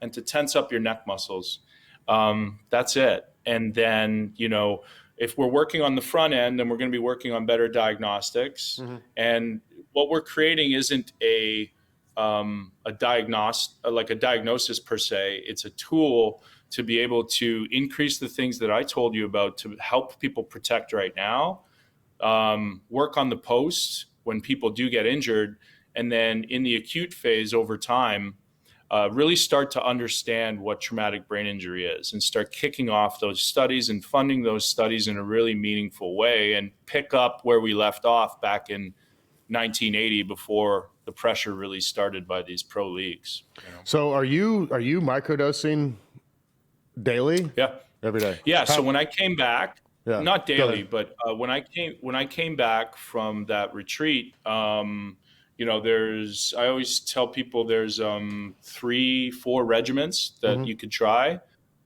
and to tense up your neck muscles. That's it. And then, if we're working on the front end, then we're going to be working on better diagnostics. Mm-hmm. And what we're creating isn't a diagnosis per se. It's a tool to be able to increase the things that I told you about to help people protect right now, work on the post when people do get injured, and then in the acute phase over time, really start to understand what traumatic brain injury is and start kicking off those studies and funding those studies in a really meaningful way and pick up where we left off back in 1980 before the pressure really started by these pro leagues. So are you microdosing daily? Yeah. Every day? Yeah. So when I came back, Yeah. not Go daily, ahead. but when I came back from that retreat, I always tell people there's 3-4 regimens that you could try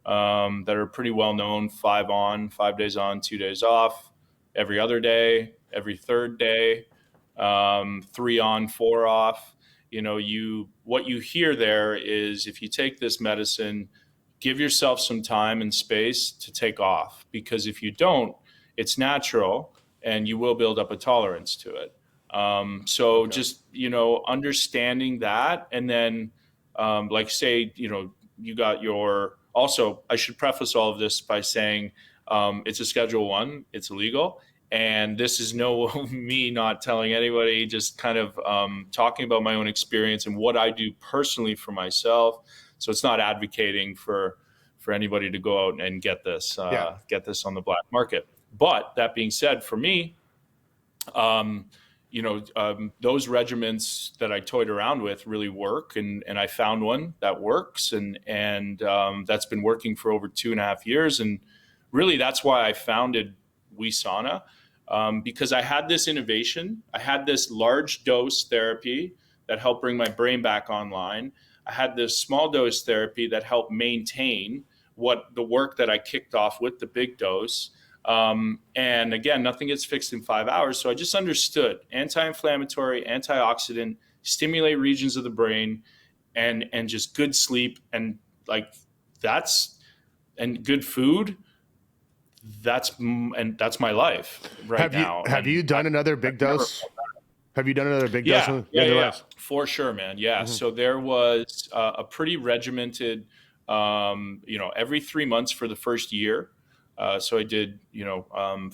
that are pretty well known: 5 on, 5 days on, 2 days off, every other day, every third day, 3 on, 4 off. What you hear there is, if you take this medicine, give yourself some time and space to take off, because if you don't, it's natural and you will build up a tolerance to it. So Okay. just, understanding that. And then, like say, you got also, I should preface all of this by saying, it's a Schedule 1, it's illegal. And this is no me not telling anybody, just kind of talking about my own experience and what I do personally for myself. So it's not advocating for anybody to go out and get this on the black market. But that being said, for me, those regimens that I toyed around with really work, and I found one that works, and that's been working for over 2.5 years. And really, that's why I founded Wesana, because I had this innovation. I had this large dose therapy that helped bring my brain back online. I had this small dose therapy that helped maintain the work that I kicked off with the big dose. And again, nothing gets fixed in 5 hours. So I just understood anti-inflammatory, antioxidant, stimulate regions of the brain, and just good sleep, and and good food. That's my life right now. Have you done another big dose? Have you done another big dose? Yeah, for sure, man. Yeah. So there was a pretty regimented, every 3 months for the first year. So I did,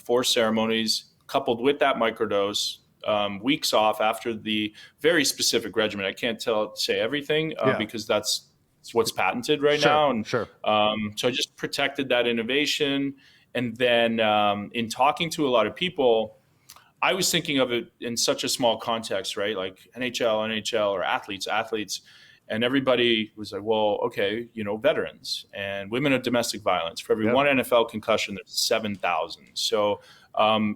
4 ceremonies coupled with that microdose, weeks off after the very specific regimen. I can't say everything because that's what's patented right now. And sure. so I just protected that innovation. And then in talking to a lot of people, I was thinking of it in such a small context, right? Like NHL, or athletes. And everybody was like, well, okay, veterans and women of domestic violence. For every one NFL concussion, there's 7,000. So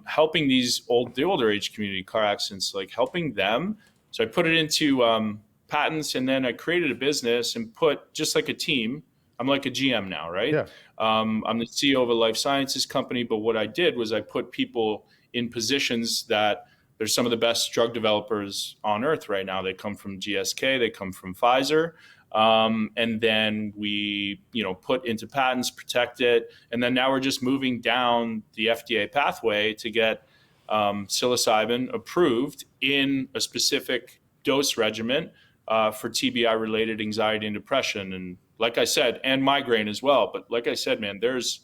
helping the older age community, car accidents, like helping them. So I put it into patents, and then I created a business and put, just like a team, I'm like a GM now, right? Yeah. I'm the CEO of a life sciences company, but what I did was I put people in positions that they're some of the best drug developers on earth right now. They come from GSK, they come from Pfizer. And then we, put into patents, protect it. And then now we're just moving down the FDA pathway to get psilocybin approved in a specific dose regimen for TBI-related anxiety and depression. And like I said, and migraine as well. But like I said, man, there's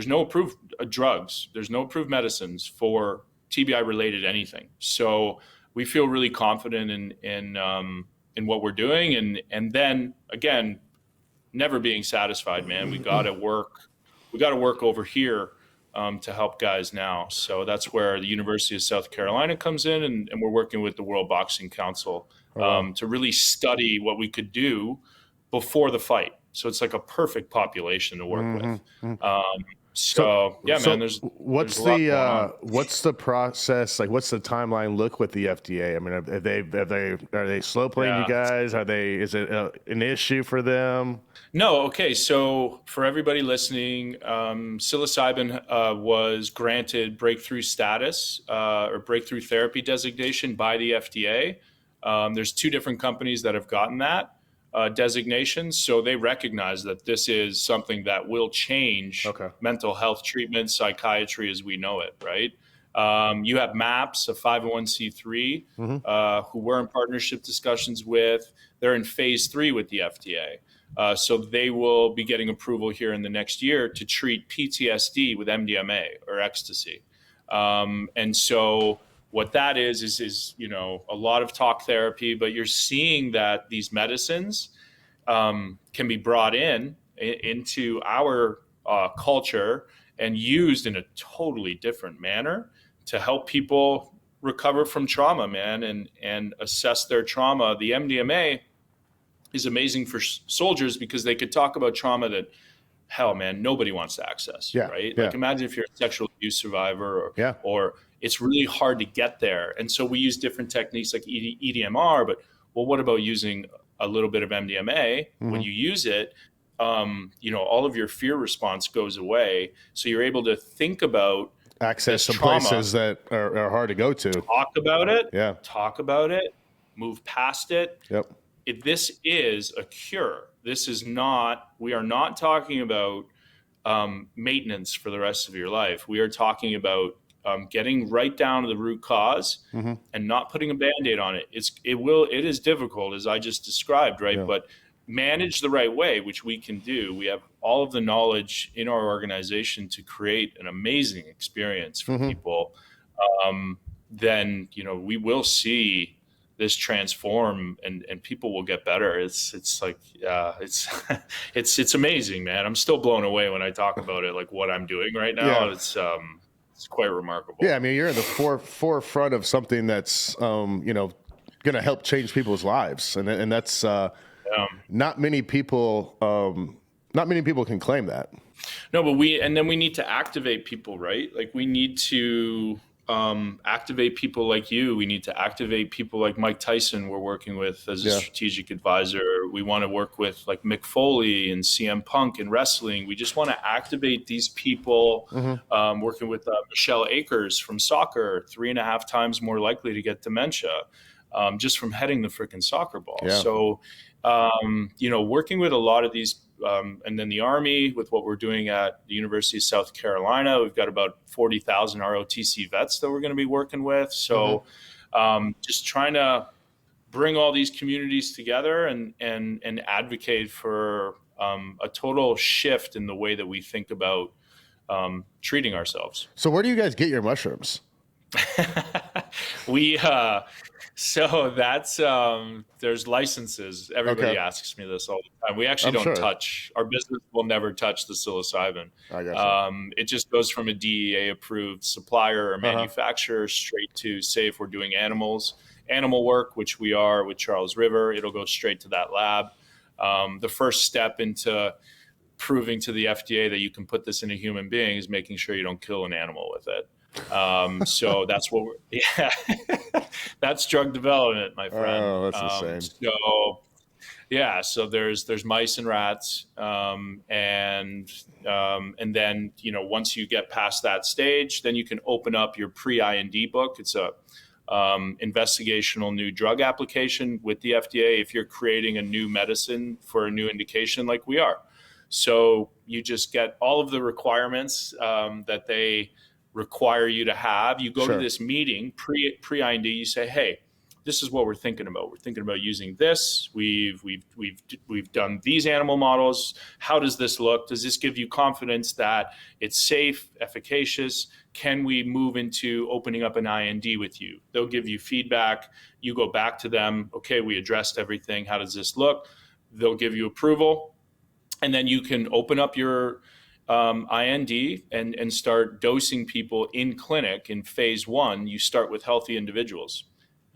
no approved drugs. There's no approved medicines for TBI-related anything. So we feel really confident in what we're doing. And then again, never being satisfied, man. We got to work over here to help guys now. So that's where the University of South Carolina comes in, and we're working with the World Boxing Council to really study what we could do before the fight. So it's like a perfect population to work with. So man, there's what's a lot going on. what's the process like? What's the timeline look with the FDA? I mean, are they slow playing you guys? Is it an issue for them? No. Okay. So for everybody listening, psilocybin was granted breakthrough status or breakthrough therapy designation by the FDA. There's 2 different companies that have gotten that designation. So they recognize that this is something that will change mental health treatment, psychiatry as we know it, right? You have MAPS, a 501c3, who we're in partnership discussions with. They're in phase 3 with the FDA. So they will be getting approval here in the next year to treat PTSD with MDMA or ecstasy. And so what that is a lot of talk therapy, but you're seeing that these medicines can be brought into our culture and used in a totally different manner to help people recover from trauma, man, and assess their trauma. The MDMA is amazing for soldiers because they could talk about trauma that, hell, man, nobody wants to access, right? Like imagine if you're a sexual abuse survivor or it's really hard to get there. And so we use different techniques like EDMR, but what about using a little bit of MDMA? When you use it, all of your fear response goes away. So you're able to think about access some trauma, places that are hard to go to. Talk about it, move past it. This is a cure. We are not talking about maintenance for the rest of your life. We are talking about getting right down to the root cause and not putting a Band-Aid on it. It is difficult, as I just described, right? But manage the right way, which we can do. We have all of the knowledge in our organization to create an amazing experience for people. Then, we will see this transform and people will get better. It's like, it's amazing, man. I'm still blown away when I talk about it, like what I'm doing right now. It's quite remarkable. Yeah. I mean, you're in the forefront of something that's, going to help change people's lives. And that's, not many people can claim that. No, but we need to activate people, right? Like we need to activate people like you. We need to activate people like Mike Tyson we're working with as a strategic advisor. We want to work with like Mick Foley and CM Punk in wrestling. We just want to activate these people. Working with Michelle Akers from soccer, 3.5 times more likely to get dementia just from heading the freaking soccer ball. So, working with a lot of these and then the Army with what we're doing at the University of South Carolina, we've got about 40,000 ROTC vets that we're going to be working with. So just trying to bring all these communities together and advocate for a total shift in the way that we think about treating ourselves. So where do you guys get your mushrooms? We so that's there's licenses. Everybody Okay. asks me this all the time. We actually I'm don't sure. touch, our business will never touch the psilocybin. I gotcha. It just goes from a DEA approved supplier or Uh-huh. manufacturer straight to, say, if we're doing animal work, which we are with Charles River, it'll go straight to that lab. The first step into proving to the FDA that you can put this in a human being is making sure you don't kill an animal with it. So that's what yeah, that's drug development, my friend. Oh, that's insane. So there's mice and rats, and then, once you get past that stage, then you can open up your pre-IND book. It's a investigational new drug application with the FDA if you're creating a new medicine for a new indication like we are. So you just get all of the requirements that they require you to have. You go to this meeting pre-IND. You say, "Hey, this is what we're thinking about. We're thinking about using this. We've done these animal models. How does this look? Does this give you confidence that it's safe, efficacious? Can we move into opening up an IND with you?" They'll give you feedback. You go back to them. "Okay, we addressed everything. How does this look?" They'll give you approval. And then you can open up your IND and start dosing people in clinic. In phase 1, you start with healthy individuals.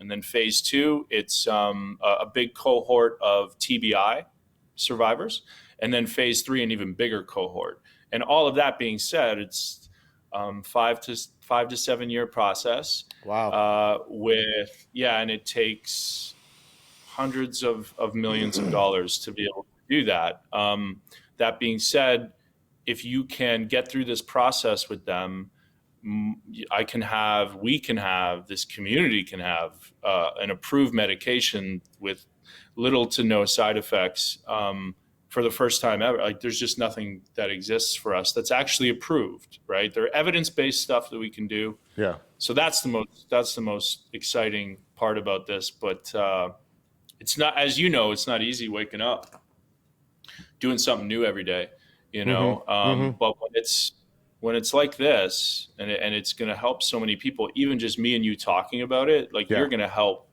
And then phase 2, it's a big cohort of TBI survivors. And then phase 3, an even bigger cohort. And all of that being said, it's 5 to 7 year process. Wow. And it takes hundreds of millions of dollars to be able to do that. That being said, if you can get through this process with them, this community can have an approved medication with little to no side effects for the first time ever. Like, there's just nothing that exists for us that's actually approved, right? There are evidence-based stuff that we can do. Yeah. So that's the most exciting part about this. But it's not, as you know, it's not easy waking up doing something new every day, but when it's like this, and it's going to help so many people, even just me and you talking about it, like, you're going to help.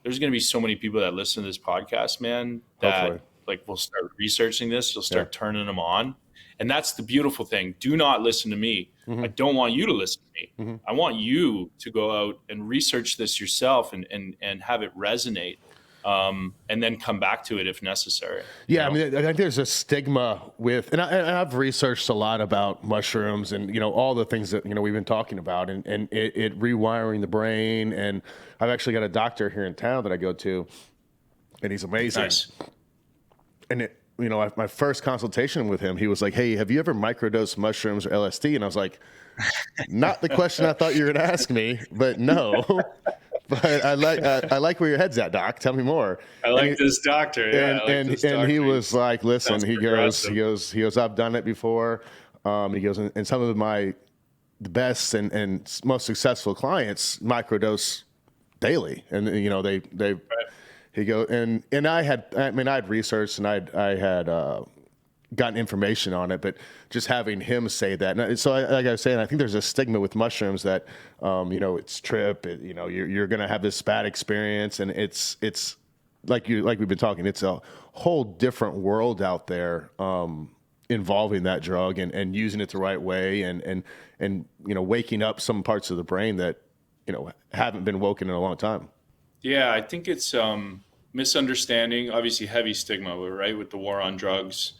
There's going to be so many people that listen to this podcast, man, that Hopefully. like will start researching this. You'll start turning them on. And that's the beautiful thing. Do not listen to me. I don't want you to listen to me. I want you to go out and research this yourself and have it resonate. And then come back to it if necessary. Yeah, I mean, I think there's a stigma with, and I've researched a lot about mushrooms and, all the things that, we've been talking about and it rewiring the brain. And I've actually got a doctor here in town that I go to, and he's amazing. Nice. And my first consultation with him, he was like, "Hey, have you ever microdosed mushrooms or LSD?" And I was like, "Not the question I thought you were going to ask me, but no." But I like where your head's at, Doc. Tell me more. I like this doctor. Yeah, and he was like, "Listen," he goes, "I've done it before." He goes, and some of the best and most successful clients microdose daily, and they. Right. He goes, and I'd researched and I had gotten information on it, but just having him say that, and so like I was saying, I think there's a stigma with mushrooms that it's trip, you're gonna have this bad experience, and it's like we've been talking, it's a whole different world out there involving that drug and using it the right way, and waking up some parts of the brain that haven't been woken in a long time. Yeah, I think it's misunderstanding. Obviously, heavy stigma, right, with the war on drugs.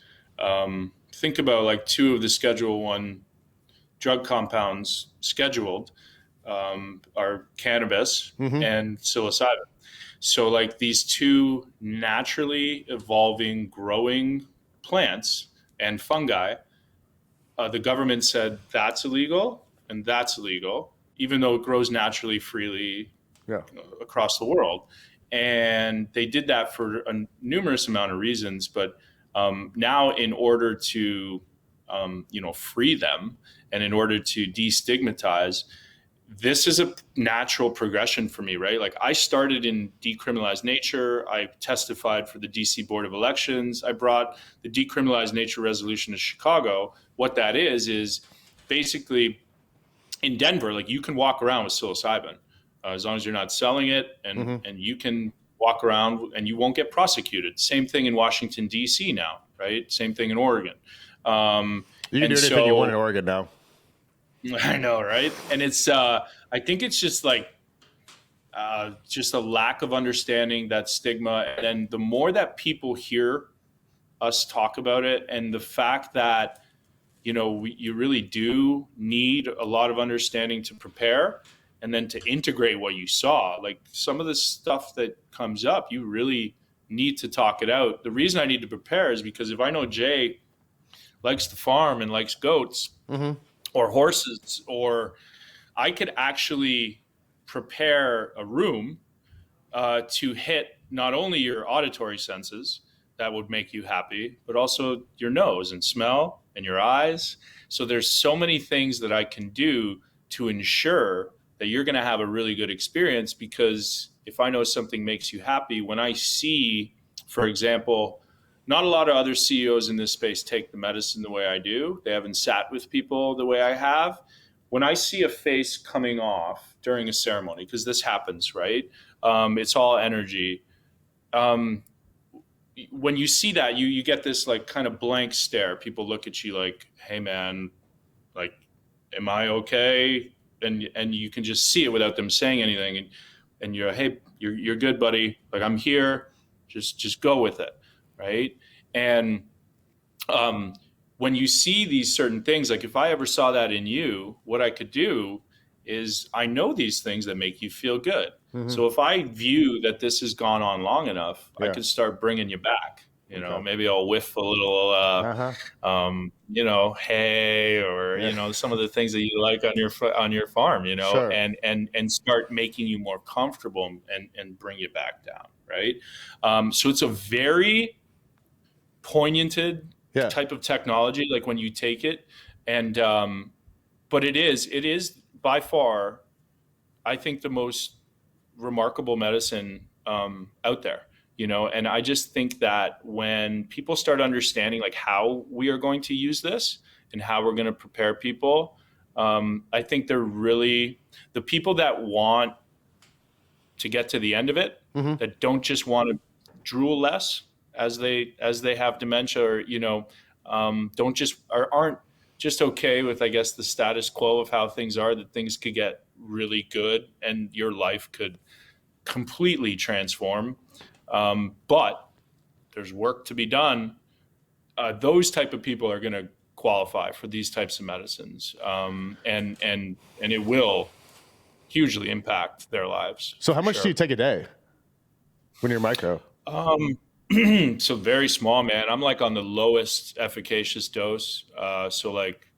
Think about like 2 of the Schedule 1 drug compounds scheduled are cannabis and psilocybin. So like these 2 naturally evolving, growing plants and fungi, the government said that's illegal and that's illegal, even though it grows naturally, freely across the world. And they did that for a numerous amount of reasons. But now, in order to free them and in order to destigmatize, this is a natural progression for me, right? Like, I started in Decriminalized Nature. I testified for the DC Board of Elections. I brought the Decriminalized Nature resolution to Chicago. What that is basically in Denver, like, you can walk around with psilocybin, as long as you're not selling it, and you can walk around and you won't get prosecuted. Same thing in Washington, D.C. now, right? Same thing in Oregon. You can do anything you want in Oregon now. I know, right? And it's, I think it's just like, just a lack of understanding, that stigma. And the more that people hear us talk about it, and the fact that, you really do need a lot of understanding to prepare, and then to integrate what you saw. Like some of the stuff that comes up, you really need to talk it out. The reason I need to prepare is because if I know Jay likes to farm and likes goats or horses, or I could actually prepare a room to hit not only your auditory senses that would make you happy, but also your nose and smell and your eyes. So there's so many things that I can do to ensure that you're going to have a really good experience. Because if I know something makes you happy, when I see, for example, not a lot of other CEOs in this space take the medicine the way I do. They haven't sat with people the way I have. When I see a face coming off during a ceremony, because this happens, right? It's all energy. When you see that, you get this like kind of blank stare. People look at you like, hey man, like, am I okay? And you can just see it without them saying anything. And you're, hey, you're good, buddy. Like, I'm here. Just go with it, right? And when you see these certain things, like if I ever saw that in you, what I could do is, I know these things that make you feel good. So if I view that this has gone on long enough, I could start bringing you back. Maybe I'll whiff a little, hay, or some of the things that you like on your farm, Sure. and start making you more comfortable and bring you back down, right? So it's a very poignanted type of technology, like when you take it, and but it is by far, I think, the most remarkable medicine out there. And I just think that when people start understanding like how we are going to use this and how we're going to prepare people, I think they're really the people that want to get to the end of it, that don't just want to drool less as they have dementia, or aren't just okay with, I guess, the status quo of how things are, that things could get really good and your life could completely transform. But there's work to be done. Those type of people are going to qualify for these types of medicines, and it will hugely impact their lives. So how much do you take a day when you're micro? So very small, man. I'm like on the lowest efficacious dose. So like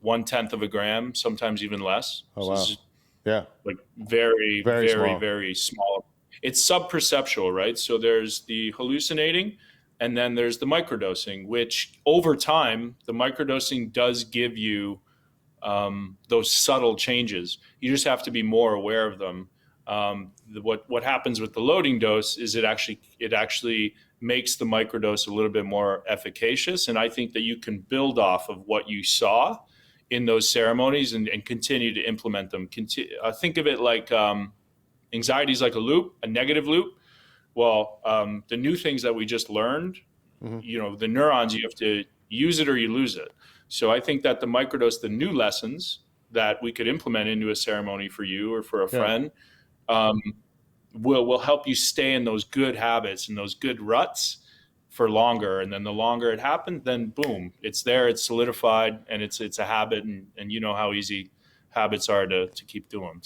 1/10 of a gram, sometimes even less. Oh, wow. So Yeah. like very, very, small. very small. It's subperceptual, right? So there's the hallucinating, and then there's the microdosing, which over time, the microdosing does give you those subtle changes. You just have to be more aware of them. What happens with the loading dose is it actually makes the microdose a little bit more efficacious. And I think that you can build off of what you saw in those ceremonies and continue to implement them. Think of it like anxiety is like a loop, a negative loop. Well, the new things that we just learned, the neurons, you have to use it or you lose it. So I think that the microdose, the new lessons that we could implement into a ceremony for you or for a friend, will help you stay in those good habits and those good ruts for longer. And then the longer it happens, then boom, it's there, it's solidified, and it's a habit, and you know how easy habits are to keep doing.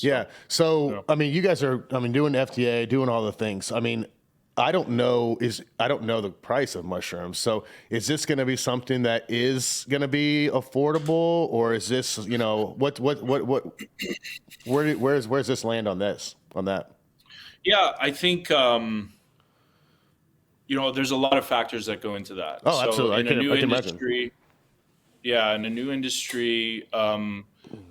So I mean, you guys are doing FDA, doing all the things. I mean, I don't know the price of mushrooms. So is this going to be something that is going to be affordable, or is this, where's this land on that? Yeah, I think, there's a lot of factors that go into that. Oh, absolutely. In a new industry,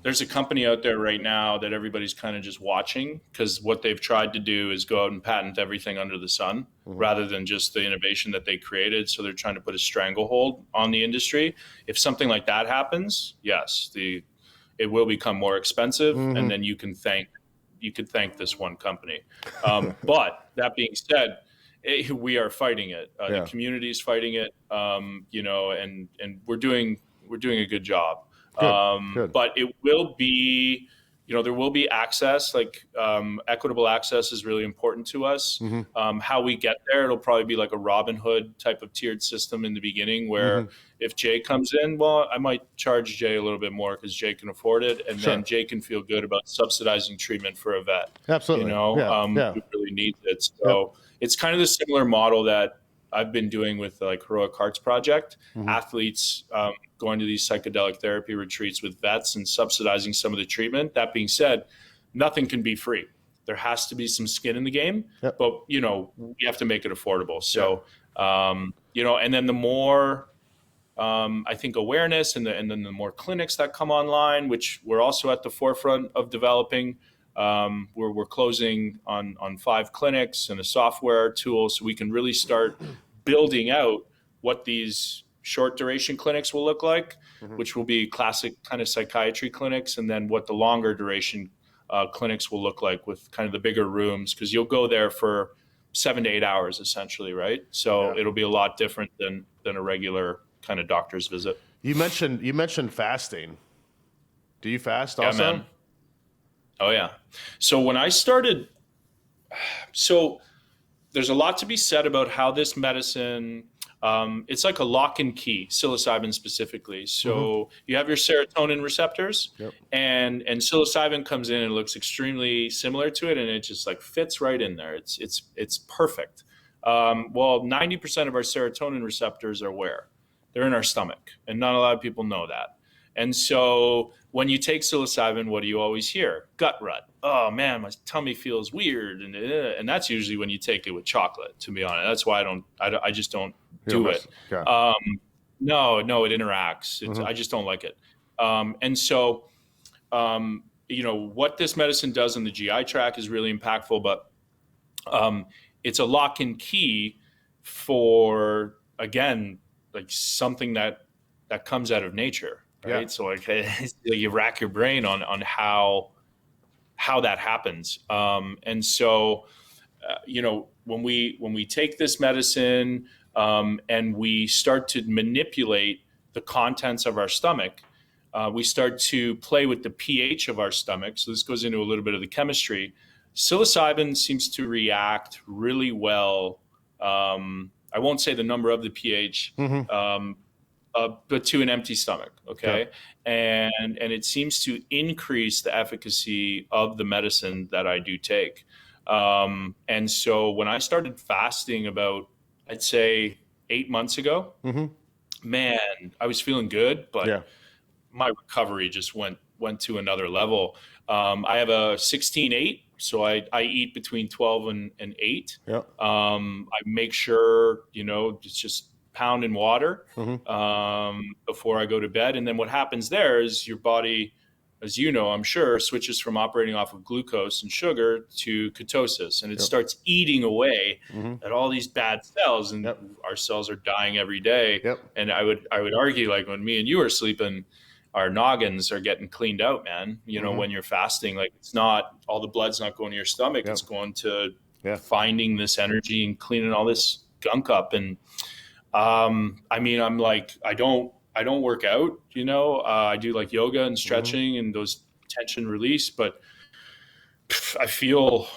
there's a company out there right now that everybody's kind of just watching, because what they've tried to do is go out and patent everything under the sun rather than just the innovation that they created. So they're trying to put a stranglehold on the industry. If something like that happens, yes, it will become more expensive, and then you can thank you could thank this one company. But that being said, we are fighting it. The community is fighting it. And we're doing a good job. Good. But it will be, there will be access, like equitable access is really important to us. How we get there, it'll probably be like a Robin Hood type of tiered system in the beginning where if Jay comes in, well, I might charge Jay a little bit more because Jay can afford it. And then Jay can feel good about subsidizing treatment for a vet. Absolutely. Who really needs it. So it's kind of the similar model that I've been doing with like Heroic Hearts Project, athletes going to these psychedelic therapy retreats with vets and subsidizing some of the treatment. That being said, nothing can be free. There has to be some skin in the game, but we have to make it affordable. So, and then the more, I think awareness and then the more clinics that come online, which we're also at the forefront of developing. We're closing on 5 clinics and a software tool so we can really start building out what these short duration clinics will look like, which will be classic kind of psychiatry clinics, and then what the longer duration clinics will look like with kind of the bigger rooms, because you'll go there for 7 to 8 hours essentially, right? So it'll be a lot different than a regular kind of doctor's visit. You mentioned fasting. Do you fast also? Yeah, man. Oh yeah. So when I started, there's a lot to be said about how this medicine, it's like a lock and key, psilocybin specifically. So you have your serotonin receptors, and psilocybin comes in and looks extremely similar to it, and it just like fits right in there. It's perfect. 90% of our serotonin receptors are where? They're in our stomach, and not a lot of people know that. And so when you take psilocybin, what do you always hear? Gut rut. Oh man, my tummy feels weird, and that's usually when you take it with chocolate. To be honest, that's why I just don't do it. Okay. No, it interacts. I just don't like it. And so, what this medicine does in the GI tract is really impactful, but it's a lock and key for, again, like something that comes out of nature. Right. Yeah. So like you rack your brain on how that happens. And so, when we take this medicine and we start to manipulate the contents of our stomach, we start to play with the pH of our stomach. So this goes into a little bit of the chemistry. Psilocybin seems to react really well. I won't say the number of the pH, but to an empty stomach, okay? Yeah. And it seems to increase the efficacy of the medicine that I do take. And so when I started fasting about, I'd say 8 months ago, man, I was feeling good, but my recovery just went to another level. I have a 16-8, so I eat between 12 and 8. Yeah. I make sure, it's just pound in water before I go to bed. And then what happens there is your body, as you know, I'm sure, switches from operating off of glucose and sugar to ketosis, and it starts eating away at all these bad cells, and our cells are dying every day. And I would argue, like when me and you are sleeping, our noggins are getting cleaned out, man. When you're fasting, like it's not, all the blood's not going to your stomach. It's going to finding this energy and cleaning all this gunk up. And I'm like, I don't work out, I do like yoga and stretching and those tension release, but I feel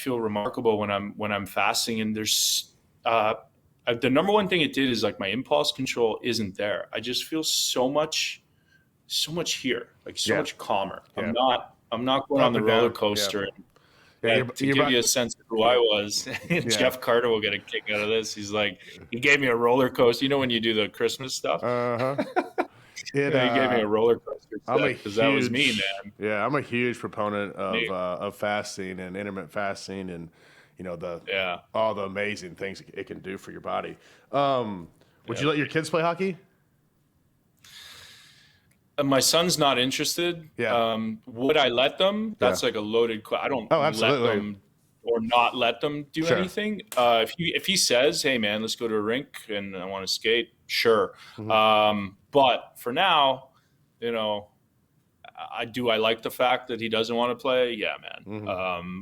remarkable when I'm fasting. And there's, the number one thing it did is like my impulse control isn't there. I just feel so much here, like so much calmer. I'm not going on the roller coaster. To give you a sense of who I was, Jeff Carter will get a kick out of this. He's like, he gave me a roller coaster. When you do the Christmas stuff? He gave me a roller coaster because that was me, man. Yeah, I'm a huge proponent of fasting and intermittent fasting, and all the amazing things it can do for your body. Would you let your kids play hockey? My son's not interested. Would I let them? That's like a loaded question. I don't let them or not let them do anything. If he says, hey man, let's go to a rink and I want to skate, sure. But for now, I like the fact that he doesn't want to play? Yeah, man. Mm-hmm.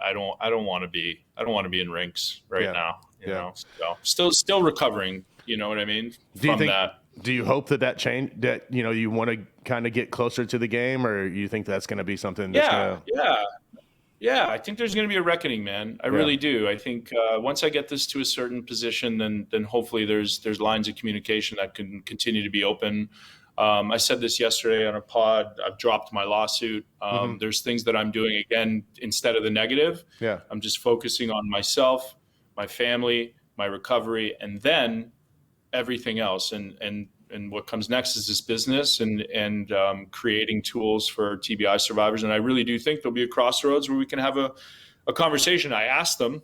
I don't want to be in rinks right now. You Yeah. know, so still recovering. You know what I mean? Do you hope that change, that, you want to kind of get closer to the game, or you think that's going to be something that's Yeah, I think there's going to be a reckoning, man. I really do. I think once I get this to a certain position, then hopefully there's lines of communication that can continue to be open. I said this yesterday on a pod. I've dropped my lawsuit. Mm-hmm. There's things that I'm doing again instead of the negative. Yeah. I'm just focusing on myself, my family, my recovery, and then everything else. And what comes next is this business and creating tools for TBI survivors. And I really do think there'll be a crossroads where we can have a conversation. I asked them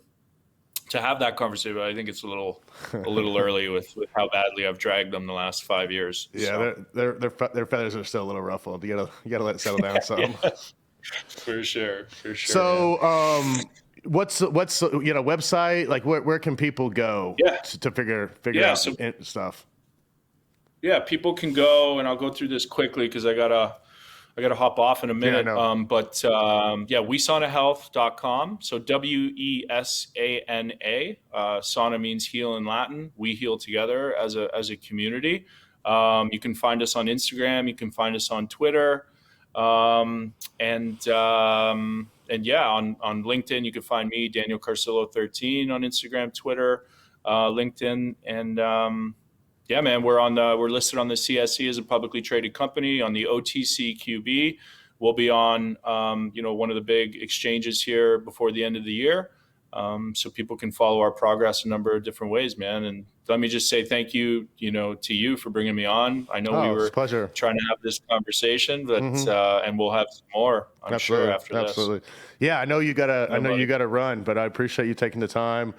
to have that conversation, but I think it's a little early with how badly I've dragged them the last 5 years. Yeah, so. Their feathers are still a little ruffled. You gotta let it settle down some. For sure. So, what's website, like where can people go to figure out stuff? Yeah, people can go, and I'll go through this quickly because I gotta hop off in a minute. WesanaHealth.com. So WESANA. Sana means heal in Latin. We heal together as a community. You can find us on Instagram. You can find us on Twitter. On LinkedIn, you can find me, Daniel Carcillo 13 on Instagram, Twitter, LinkedIn, and yeah, man, we're listed on the CSE as a publicly traded company, on the OTCQB. We'll be on one of the big exchanges here before the end of the year, so people can follow our progress a number of different ways, man. And let me just say thank you, to you for bringing me on. I know we were trying to have this conversation, but and we'll have some more, I'm sure, after this. Absolutely. Yeah, I know you gotta run, but I appreciate you taking the time.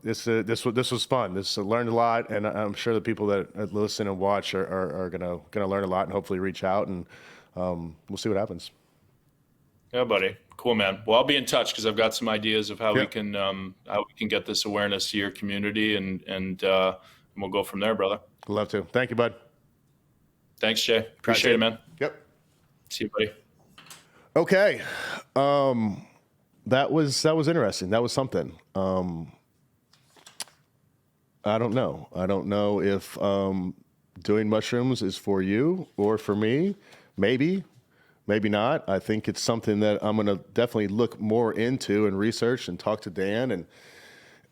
This was fun. Learned a lot, and I'm sure the people that listen and watch are gonna learn a lot and hopefully reach out, and we'll see what happens. Yeah, buddy. Cool, man. Well, I'll be in touch because I've got some ideas of how we can get this awareness to your community, and we'll go from there, brother. Love to. Thank you, bud. Thanks, Jay. Appreciate it, man. Yep. See you, buddy. Okay. That was interesting. That was something. I don't know. I don't know if doing mushrooms is for you or for me. Maybe not. I think it's something that I'm going to definitely look more into and research and talk to Dan,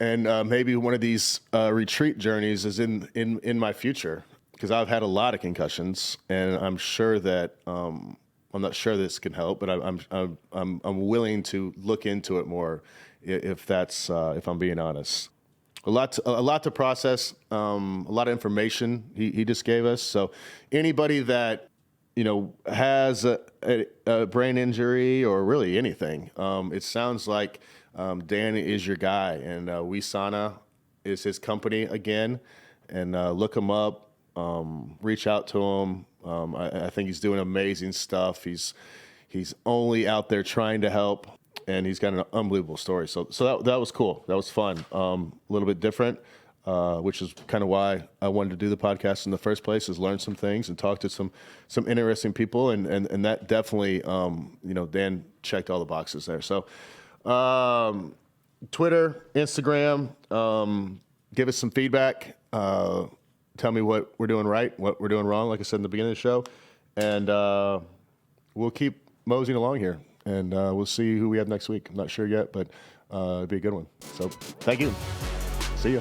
and maybe one of these retreat journeys is in my future, because I've had a lot of concussions, and I'm sure that I'm not sure this can help, but I'm willing to look into it more if I'm being honest. A lot to process, a lot of information he just gave us. So anybody that has a brain injury or really anything, it sounds like Dan is your guy, and Wesana is his company again. And look him up, reach out to him. I think he's doing amazing stuff. He's only out there trying to help, and he's got an unbelievable story. So that was cool. That was fun. A little bit different, which is kind of why I wanted to do the podcast in the first place, is learn some things and talk to some interesting people. And that definitely, Dan checked all the boxes there. So Twitter, Instagram, give us some feedback. Tell me what we're doing right, what we're doing wrong, like I said in the beginning of the show. And we'll keep moseying along here. And we'll see who we have next week. I'm not sure yet, but it'll be a good one. So thank you. See you.